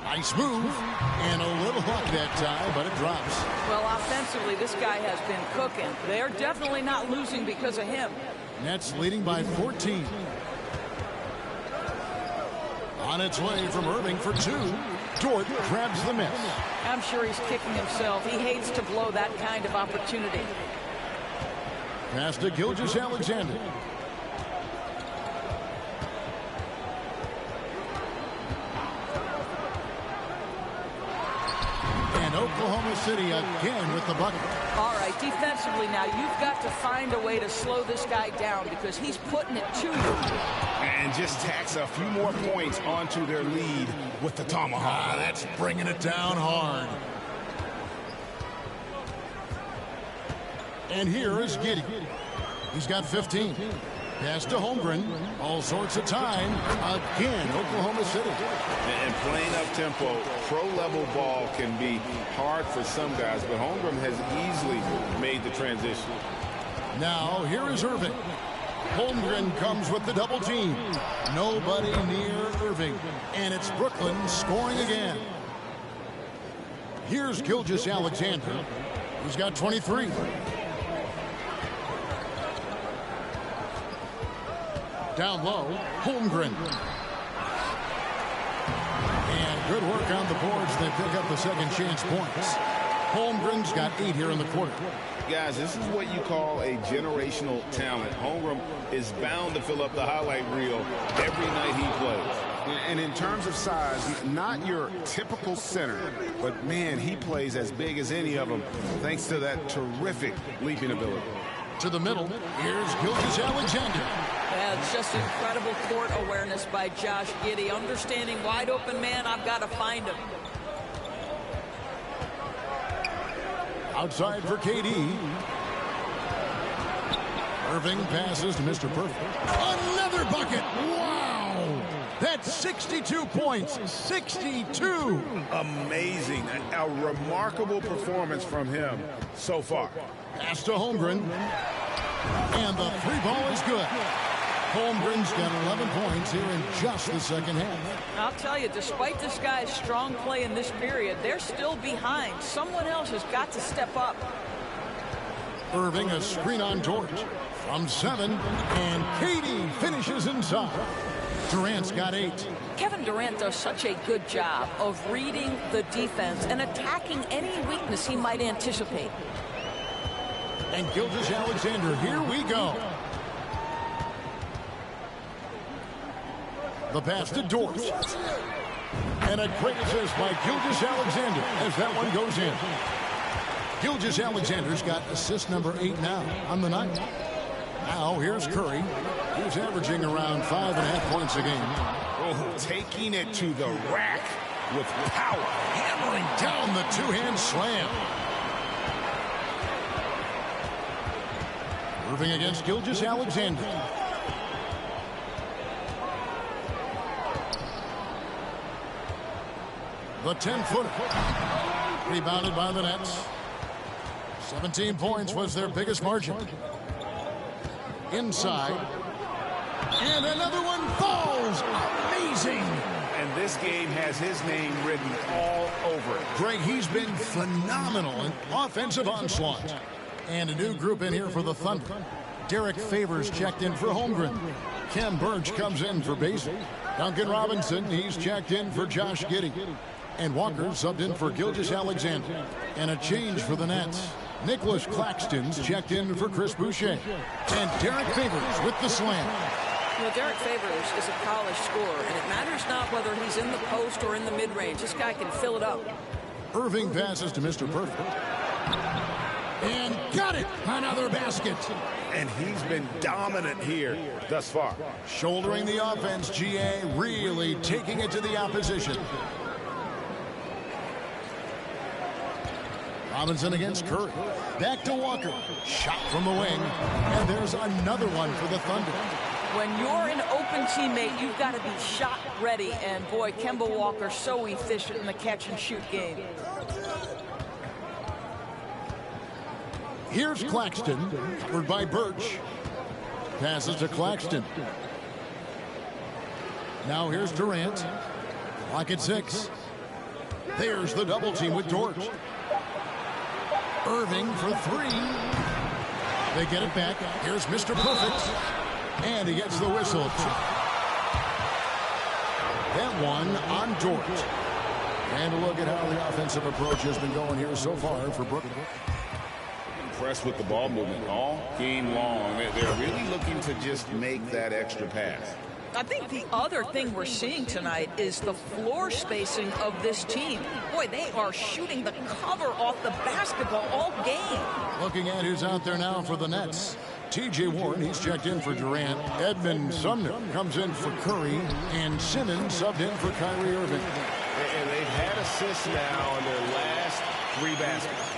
Nice move. And a little luck that time, but it drops. Well, offensively, this guy has been cooking. They're definitely not losing because of him. Nets leading by 14. On its way from Irving for 2. Dort grabs the miss. I'm sure he's kicking himself. He hates to blow that kind of opportunity. Pass to Gilgeous-Alexander. Oklahoma City again with the bucket. All right, defensively now, you've got to find a way to slow this guy down because he's putting it to you. And just tacks a few more points onto their lead with the tomahawk. That's bringing it down hard. And here is Giddey. He's got 15. Pass to Holmgren. All sorts of time. Again, Oklahoma City. And playing up tempo, pro-level ball can be hard for some guys, but Holmgren has easily made the transition. Now, here is Irving. Holmgren comes with the double team. Nobody near Irving. And it's Brooklyn scoring again. Here's Gilgeous-Alexander. He's got 23. Down low, Holmgren. And good work on the boards. They pick up the second chance points. Holmgren's got 8 here in the quarter. Guys, this is what you call a generational talent. Holmgren is bound to fill up the highlight reel every night he plays. And in terms of size, not your typical center, but man, he plays as big as any of them thanks to that terrific leaping ability. To the middle, here's Gilgeous-Alexander. Yeah, it's just incredible court awareness by Josh Giddey. Understanding wide open man, I've got to find him. Outside for KD. Irving passes to Mr. Perfect. Another bucket! Wow! That's 62 points. 62! Amazing. A remarkable performance from him so far. Pass to Holmgren. And the 3 ball is good. Holmgren's got 11 points here in just the second half. I'll tell you, despite this guy's strong play in this period, they're still behind. Someone else has got to step up. Irving, a screen on Dort. From 7, and KD finishes inside. Durant's got 8. Kevin Durant does such a good job of reading the defense and attacking any weakness he might anticipate. And Gilgeous-Alexander, here we go. The pass to Dort. And a great assist by Gilgeous-Alexander as that one goes in. Gilgeous-Alexander's got assist number 8 now on the night. Now here's Curry. He's averaging around 5.5 points a game. Oh, taking it to the rack with power. Hammering down the two-hand slam. Irving against Gilgeous-Alexander. The 10-footer. Rebounded by the Nets. 17 points was their biggest margin. Inside. And another one falls. Amazing. And this game has his name written all over it. Greg, he's been phenomenal in offensive onslaught. And a new group in here for the Thunder. Derek Favors checked in for Holmgren. Kem Birch comes in for Basin. Duncan Robinson, he's checked in for Josh Giddey. And Walker subbed in for Gilgeous-Alexander. And a change for the Nets. Nicholas Claxton's checked in for Chris Boucher. And Derek Favors with the slam. You know, Derek Favors is a college scorer, and it matters not whether he's in the post or in the mid-range. This guy can fill it up. Irving passes to Mr. Perfect. And got it! Another basket. And he's been dominant here thus far. Shouldering the offense, GA really taking it to the opposition. Robinson against Curry. Back to Walker. Shot from the wing. And there's another one for the Thunder. When you're an open teammate, you've got to be shot ready. And boy, Kemba Walker so efficient in the catch and shoot game. Here's Claxton, covered by Birch. Passes to Claxton. Now here's Durant. Clock at 6. There's the double team with Dort. Irving for 3. They get it back. Here's Mr. Perfect. And he gets the whistle. That one on Dort. And look at how the offensive approach has been going here so far for Brooklyn. Impressed with the ball movement all game long. They're really looking to just make that extra pass. I think the other thing we're seeing tonight is the floor spacing of this team. Boy, they are shooting the cover off the basketball all game. Looking at who's out there now for the Nets. T.J. Warren, he's checked in for Durant. Edmund Sumner comes in for Curry. And Simmons subbed in for Kyrie Irving. And they've had assists now on their last 3 baskets.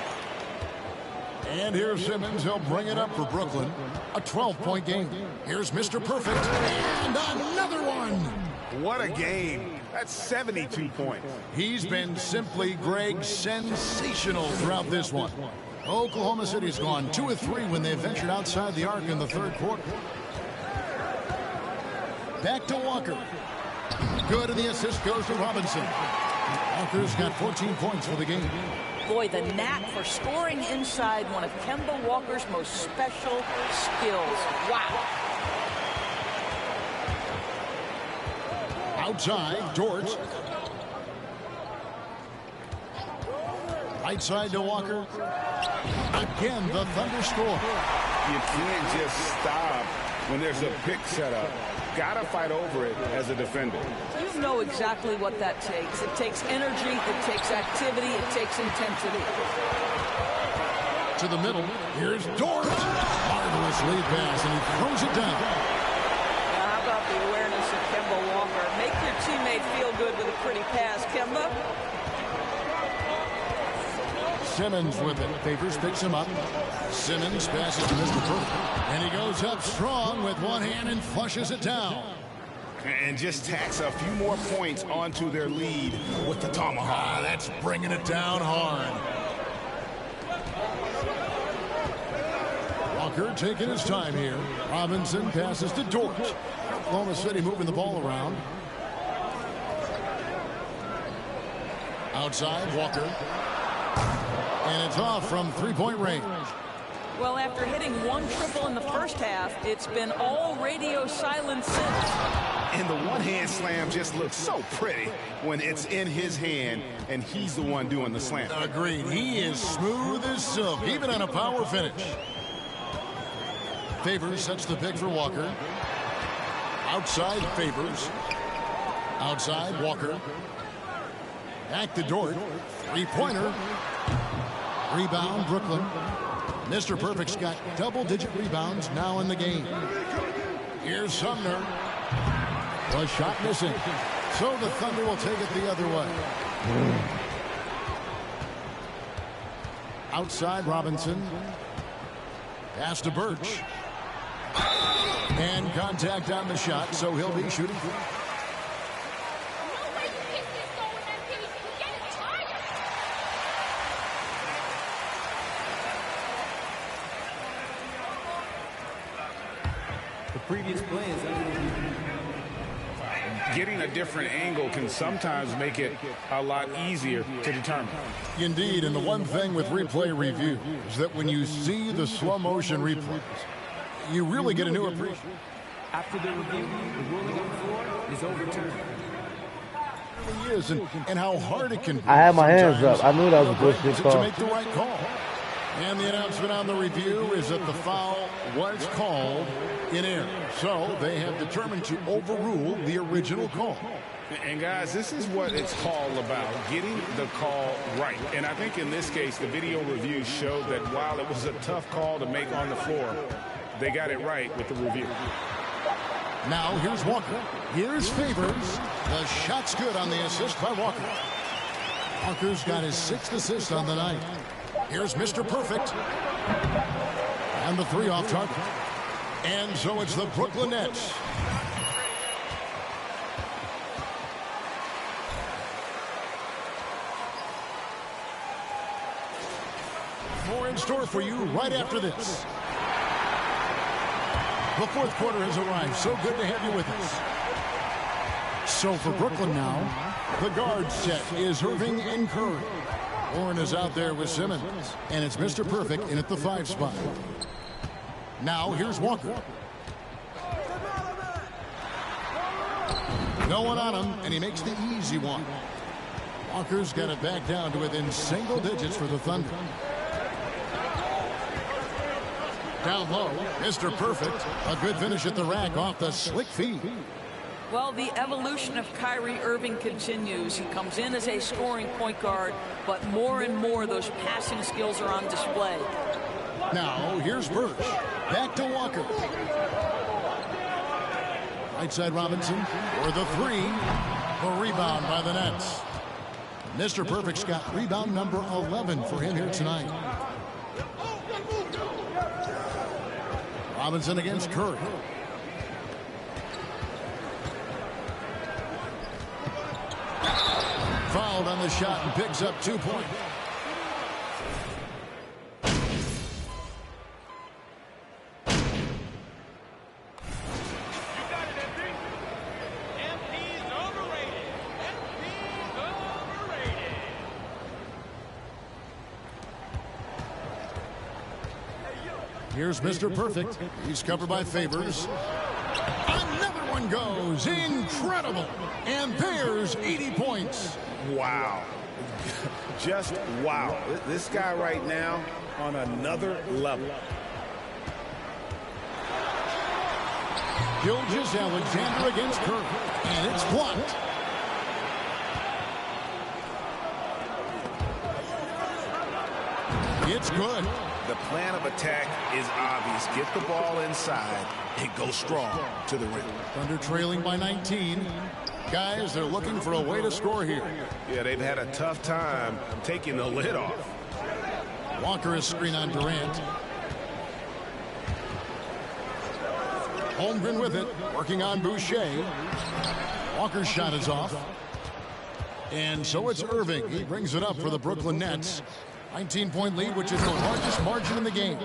And here's Simmons. He'll bring it up for Brooklyn. A 12-point game. Here's Mr. Perfect. And another one. What a game. That's 72 points. He's been simply, Greg, sensational throughout this one. Oklahoma City's gone 2 of 3 when they ventured outside the arc in the third quarter. Back to Walker. Good, and the assist goes to Robinson. Walker's got 14 points for the game. Boy, the knack for scoring inside, one of Kemba Walker's most special skills. Wow. Outside, Dort. Right side to Walker. Again, the Thunder score. You can't just stop when there's a pick set up. Gotta fight over it as a defender. You know exactly what that takes. It takes energy, it takes activity, it takes intensity. To the middle, here's Dort. Marvelous lead pass, and he throws it down. Now, how about the awareness of Kemba Walker? Make your teammate feel good with a pretty pass, Kemba. Simmons with it. Favors picks him up. Simmons passes to Mr. Perfect. And he goes up strong with one hand and flushes it down. And just tacks a few more points onto their lead with the tomahawk. That's bringing it down hard. Walker taking his time here. Robinson passes to Dort. Oklahoma City moving the ball around. Outside, Walker. And it's off from three-point range. Well, after hitting 1 triple in the first half, it's been all radio silence since. And the one-hand slam just looks so pretty when it's in his hand and he's the one doing the slam. Agreed. He is smooth as silk, even on a power finish. Favors sets the pick for Walker. Outside, Favors. Outside, Walker. Back to Dort. Three-pointer. Rebound, Brooklyn. Mr. Perfect's got double-digit rebounds now in the game. Here's Sumner. The shot missing. So the Thunder will take it the other way. Outside, Robinson. Pass to Birch. And contact on the shot, so he'll be shooting. Previous play is getting a different angle can sometimes make it a lot easier to determine. Indeed, and the one thing with replay review is that when you see the slow motion replays, you really get a new appreciation. After the review, the ruling on the floor is overturned. It is, and how hard it can be. I had my hands up. I knew that was a bullshit to call. make the right call. And the announcement on the review is that the foul was called in error. So they have determined to overrule the original call. And guys, this is what it's all about, getting the call right. And I think in this case, the video review showed that while it was a tough call to make on the floor, they got it right with the review. Now here's Walker. Here's Favors. The shot's good on the assist by Walker. Walker's got his 6th assist on the night. Here's Mr. Perfect. And the 3 off target. And so it's the Brooklyn Nets. More in store for you right after this. The 4th quarter has arrived. So good to have you with us. So for Brooklyn now, the guard set is Irving and Curry. Warren is out there with Simmons, and it's Mr. Perfect in at the 5 spot. Now here's Walker. No one on him, and he makes the easy one. Walker's got it back down to within single digits for the Thunder. Down low, Mr. Perfect. A good finish at the rack off the slick feed. Well, the evolution of Kyrie Irving continues. He comes in as a scoring point guard, but more and more those passing skills are on display. Now, here's Birch. Back to Walker. Right side Robinson for the three. The rebound by the Nets. Mr. Perfect's got rebound number 11 for him here tonight. Robinson against Curry. Fouled on the shot and picks up 2 points. Here's Mr. Perfect. He's covered by Favors. Another one goes. Incredible. And there's 80 points. Wow. Just wow. This guy right now on another level. Gilgeous-Alexander against Curry. And it's blocked. It's good. The plan of attack is obvious. Get the ball inside and go strong to the rim. Thunder trailing by 19. Guys, they're looking for a way to score here. Yeah, they've had a tough time taking the lid off. Walker is screen on Durant. Holmgren with it, working on Boucher. Walker's shot is off. And so it's Irving. He brings it up for the Brooklyn Nets. 19-point lead, which is the largest margin in the game.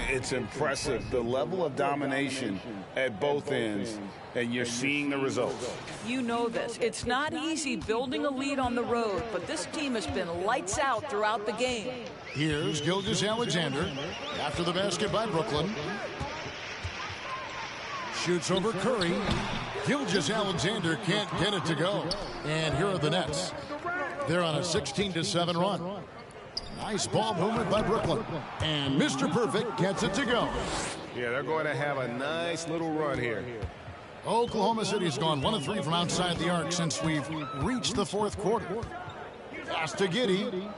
It's impressive, the level of domination at both ends, and you're seeing the results. You know this. It's not easy building a lead on the road, but this team has been lights out throughout the game. Here's Gilgeous-Alexander after the basket by Brooklyn. Shoots over Curry. Gilgeous-Alexander can't get it to go. And here are the Nets. They're on a 16-7 run. Nice ball movement by Brooklyn. And Mr. Perfect gets it to go. Yeah, they're going to have a nice little run here. Oklahoma City's gone 1 of 3 from outside the arc since we've reached the fourth quarter. Pass to Giddey.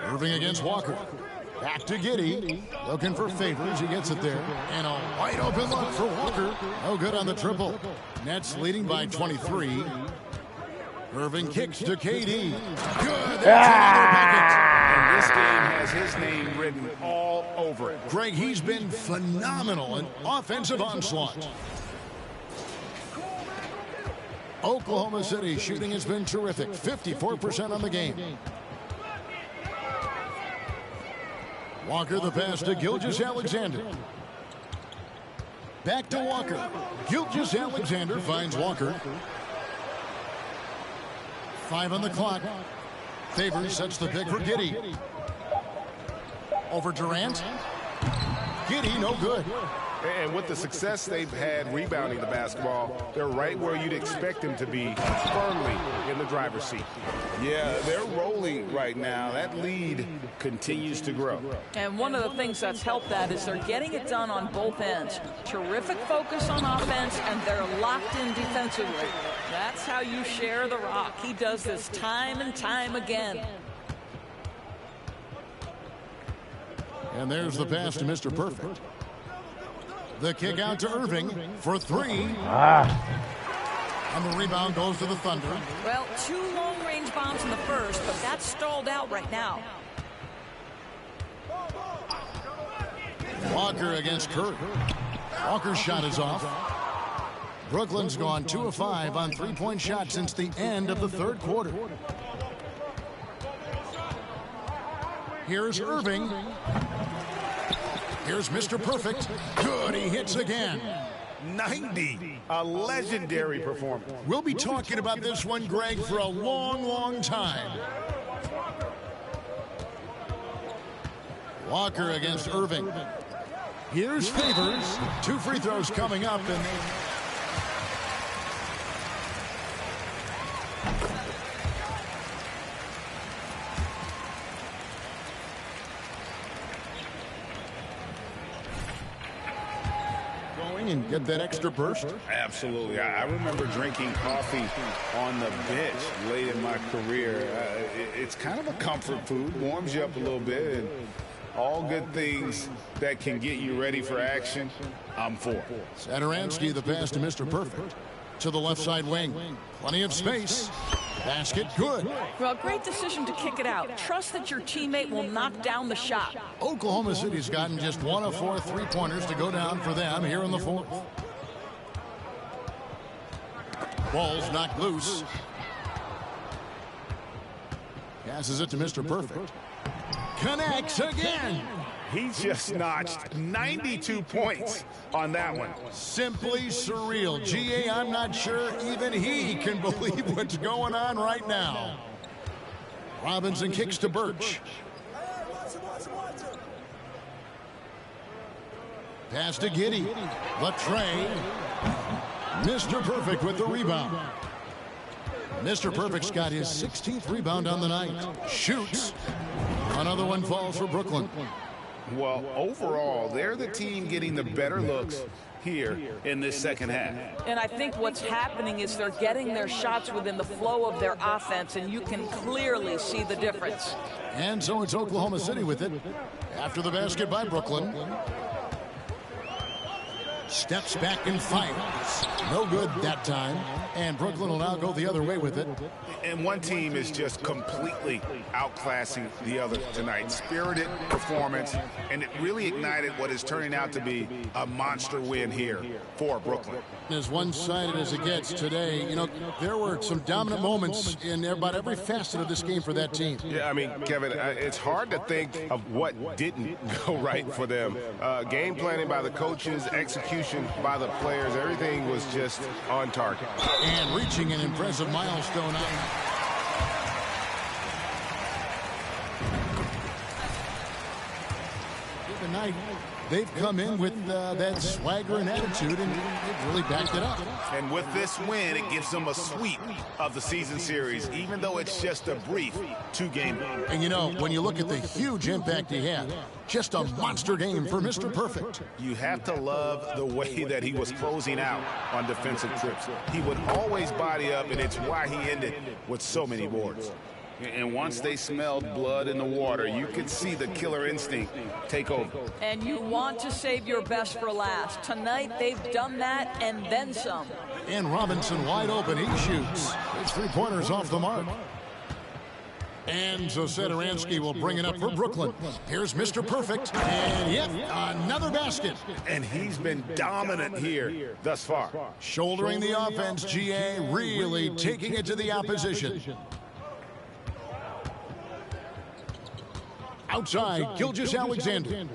Irving against Walker. Back to Giddey. Looking for Favors. He gets it there. And a wide open look for Walker. No good on the triple. Nets leading by 23. Irving kicks to KD. Good. That's another bucket. And this game has his name written all over it. Greg, he's been phenomenal in offensive onslaught. Oklahoma City shooting has been terrific. 54% on the game. Walker the pass to Gilgeous-Alexander. Back to Walker. Gilgeous-Alexander finds Walker. 5 on the clock. Favors sets the pick for Giddey. Over Durant. Giddey, no good. And with the success they've had rebounding the basketball, they're right where you'd expect them to be, firmly in the driver's seat. Yeah, they're rolling right now. That lead continues to grow. And one of the things that's helped that is they're getting it done on both ends. Terrific focus on offense, and they're locked in defensively. That's how you share the rock. He does this time and time again. And there's the pass to Mr. Perfect. The kick out to Irving for 3. And the rebound goes to the Thunder. Well, 2 long-range bombs in the first, but that's stalled out right now. Walker against Curry. Walker's shot is off. Brooklyn's gone 2 of 5 on 3-point shots since the end of the third quarter. Here's Irving. Here's Mr. Perfect. Good, he hits again. 90, a legendary performance. We'll be talking about this one, Greg, for a long, long time. Walker against Irving. Here's Favors. 2 free throws coming up. And and get that extra burst? Absolutely. I remember drinking coffee on the bench late in my career. It's kind of a comfort food, warms you up a little bit, and all good things that can get you ready for action, I'm for. Satoransky, the pass to Mr. Perfect. To the left side wing. Plenty of space. Basket good. Well, great decision to kick it out. Trust that your teammate will knock down the shot. Oklahoma City's gotten just 1 of 4 3-pointers to go down for them here in the fourth. Ball's knocked loose. Passes it to Mr. Perfect. Connects again. He just notched 92 points on that one. Simply surreal. GA, I'm not sure even he can believe what's going on right now. Robinson kicks to Birch. Pass to Giddey. Latre. Mr. Perfect with the rebound. Mr. Perfect's got his 16th rebound on the night. Shoots. Another one falls for Brooklyn. Well, overall, they're the team getting the better looks here in this second half. And I think what's happening is they're getting their shots within the flow of their offense, and you can clearly see the difference. And so it's Oklahoma City with it. After the basket by Brooklyn. Steps back and fires. No good that time. And Brooklyn will now go the other way with it. And one team is just completely outclassing the other tonight. Spirited performance, and it really ignited what is turning out to be a monster win here for Brooklyn. As one-sided as it gets today, you know, there were some dominant moments in about every facet of this game for that team. Yeah, I mean, Kevin, it's hard to think of what didn't go right for them. Game planning by the coaches, execution by the players, everything was just on target. And reaching an impressive milestone. Tonight, they've come in with that swagger and attitude, and they've really backed it up. And with this win, it gives them a sweep of the season series, even though it's just a brief 2-game. And you know, when you look at the huge impact he had, just a monster game for Mr. Perfect. You have to love the way that he was closing out on defensive trips. He would always body up, and it's why he ended with so many boards. And once they smelled blood in the water, you could see the killer instinct take over. And you want to save your best for last. Tonight, they've done that and then some. And Robinson wide open. He shoots. His 3-pointers off the mark. And so Satoransky will bring it up for Brooklyn. Here's Mr. Perfect. And yep, another basket. And he's been dominant here thus far. Shouldering the offense, GA, really taking it to the opposition. Outside, Gilgeous-Alexander.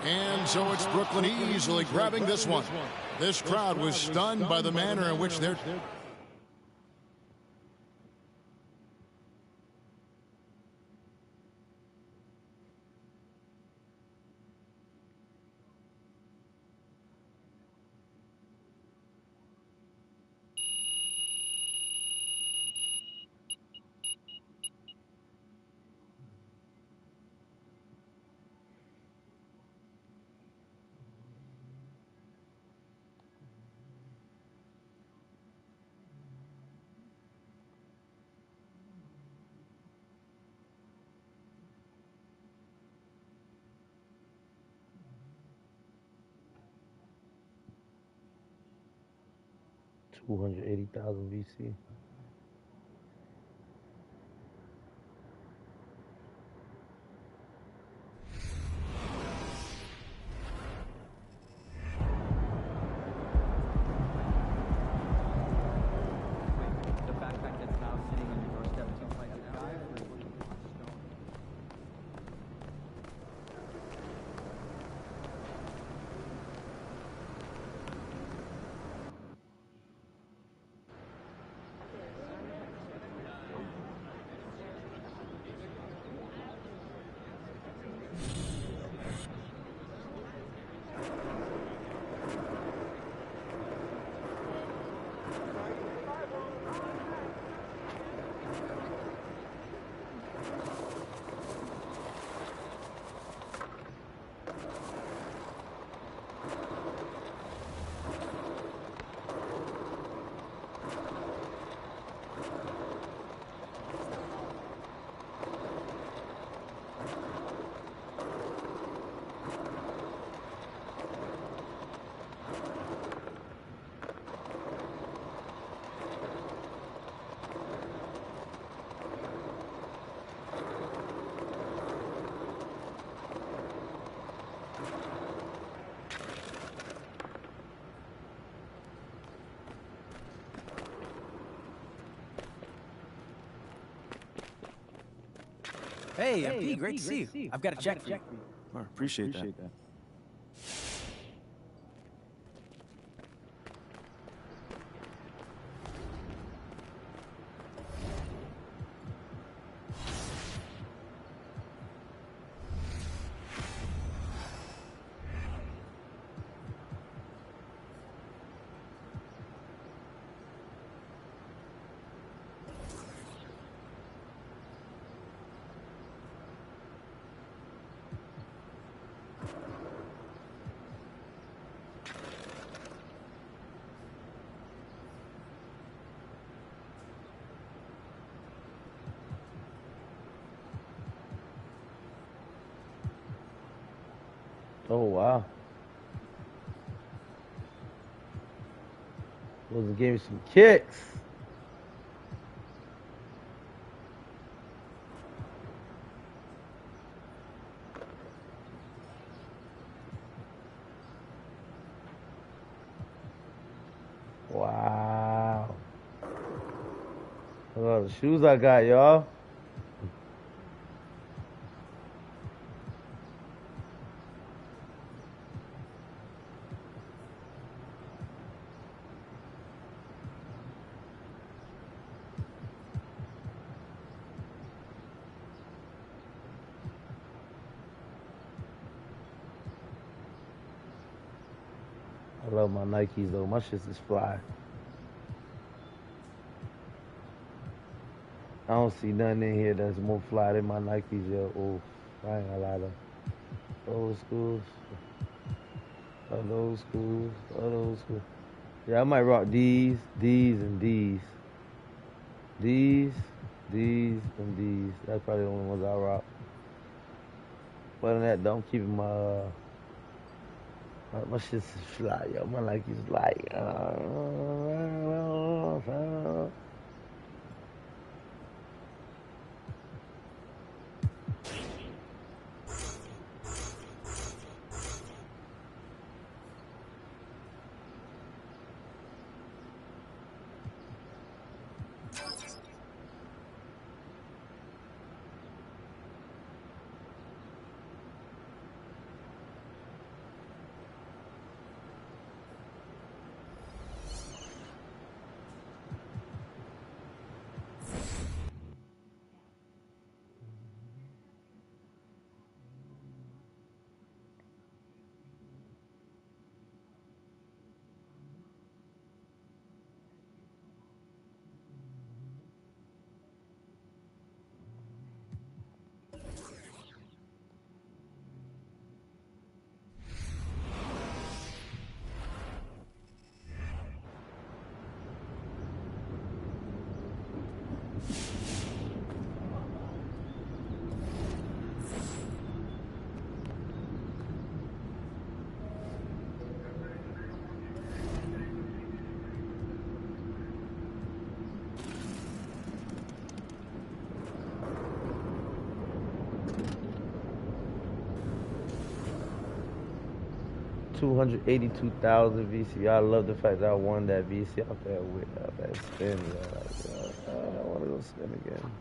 And so it's Brooklyn easily grabbing this one. This crowd was stunned by the manner in which they're... $280,000 VC. Hey, MP, great to see you. I've got a check for you. Appreciate that. Oh, wow. Wilson gave me some kicks. Wow. Look at all the shoes I got, y'all. I love my Nikes though. My shit is fly. I don't see nothing in here that's more fly than my Nikes, yo. Oh, I ain't gonna lie though. Old schools. Old schools. Old schools. Yeah, I might rock these, and these. These, and these. That's probably the only ones I rock. Other than that, don't keep my my shit's fly, yo. My Nikes like $282,000 VC. I love the fact that I won that VC out there with that spin. I want to go spin again.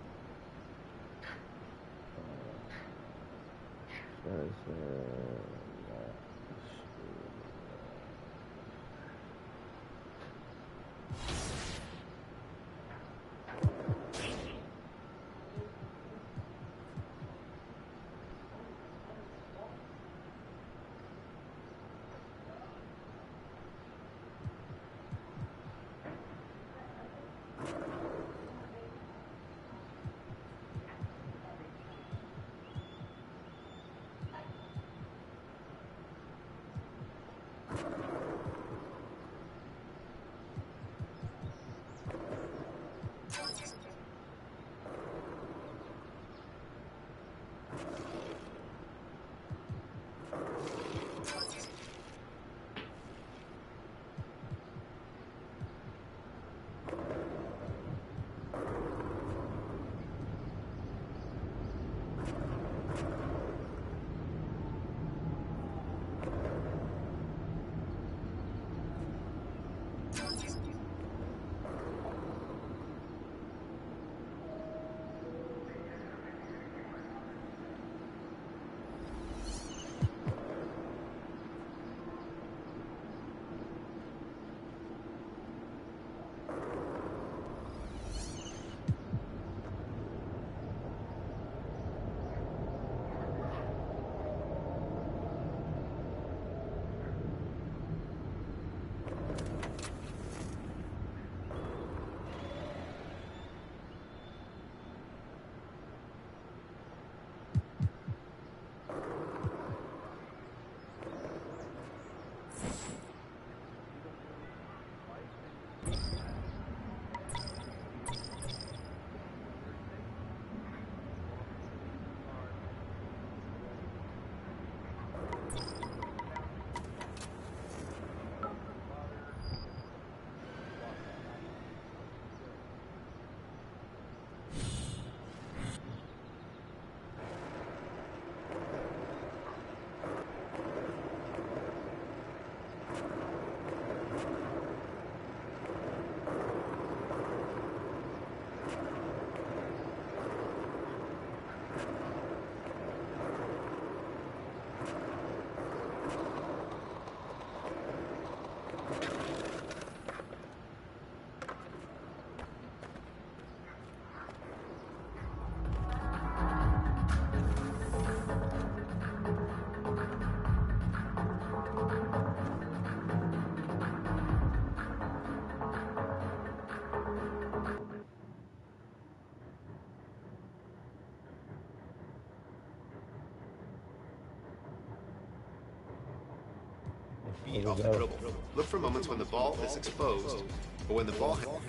be off the dribble. Look for moments when the ball is exposed, but when the ball... What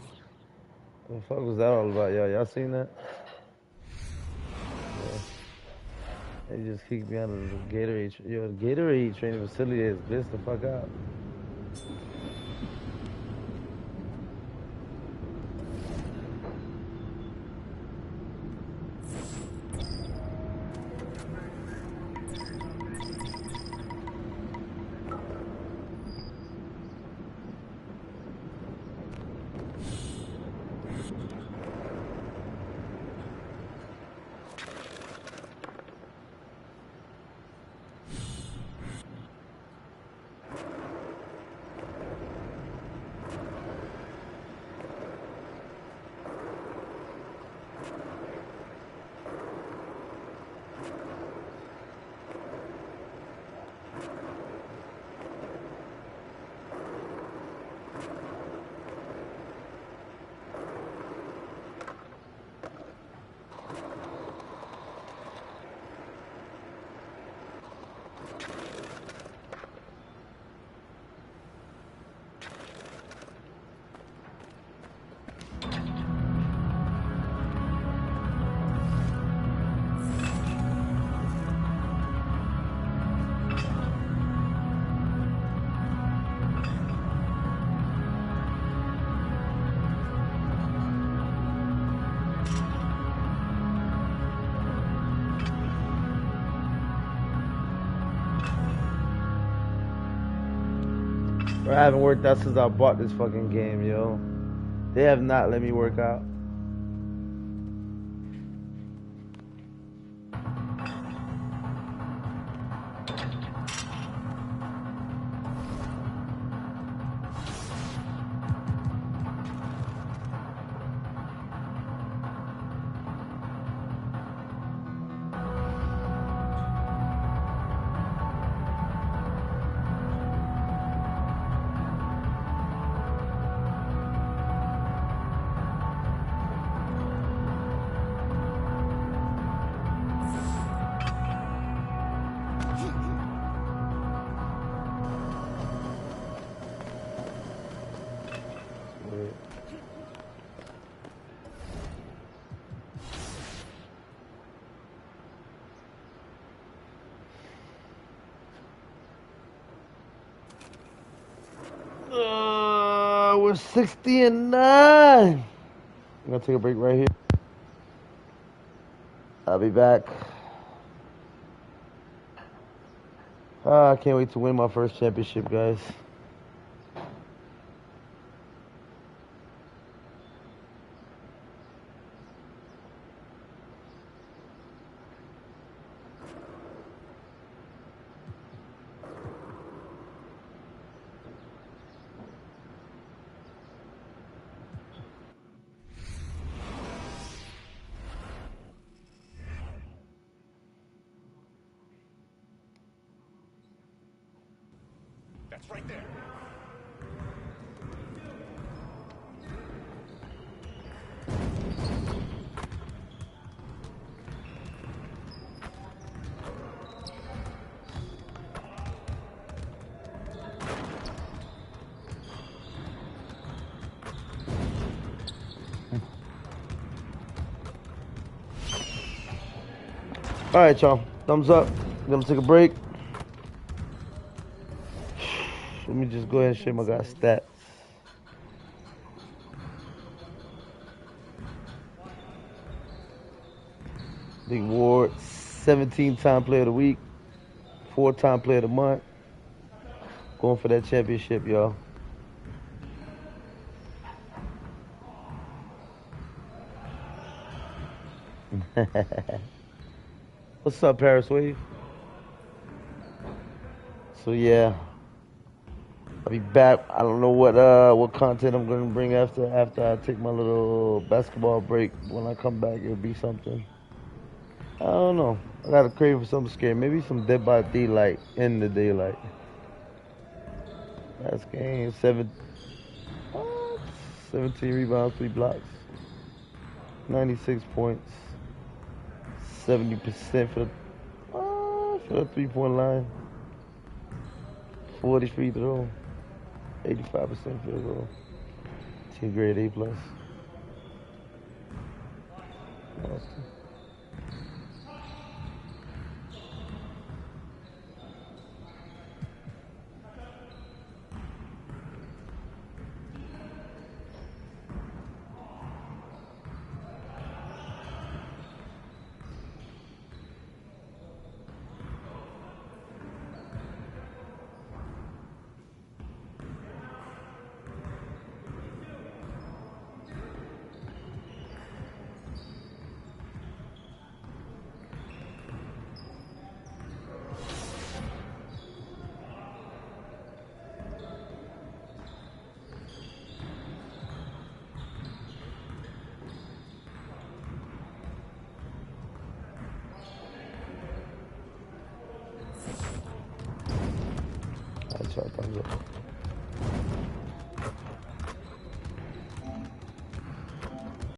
the fuck was that all about, y'all? Y'all seen that? Yeah. They just kicked me out of the Gatorade. Yo, the Gatorade training facility is blissed the fuck out. I haven't worked out since I bought this fucking game, yo. They have not let me work out. We're 60-9. I'm gonna take a break right here. I'll be back. I can't wait to win my first championship, guys. That's right there. All right, y'all. Thumbs up. Gonna take a break. Let me just go ahead and show my guys stats. Big Ward, 17-time player of the week, 4-time player of the month. Going for that championship, y'all. What's up, Paris Wave? So yeah, I'll be back. I don't know what content I'm gonna bring after I take my little basketball break. When I come back, it'll be something. I don't know. I got a craving for something scary. Maybe some Dead by Daylight in the daylight. Last game, 17 rebounds, 3 blocks, 96 points, 70% for the 3-point line. 40 free throw, 85% field goal. Team grade A+. Awesome. Thumbs up.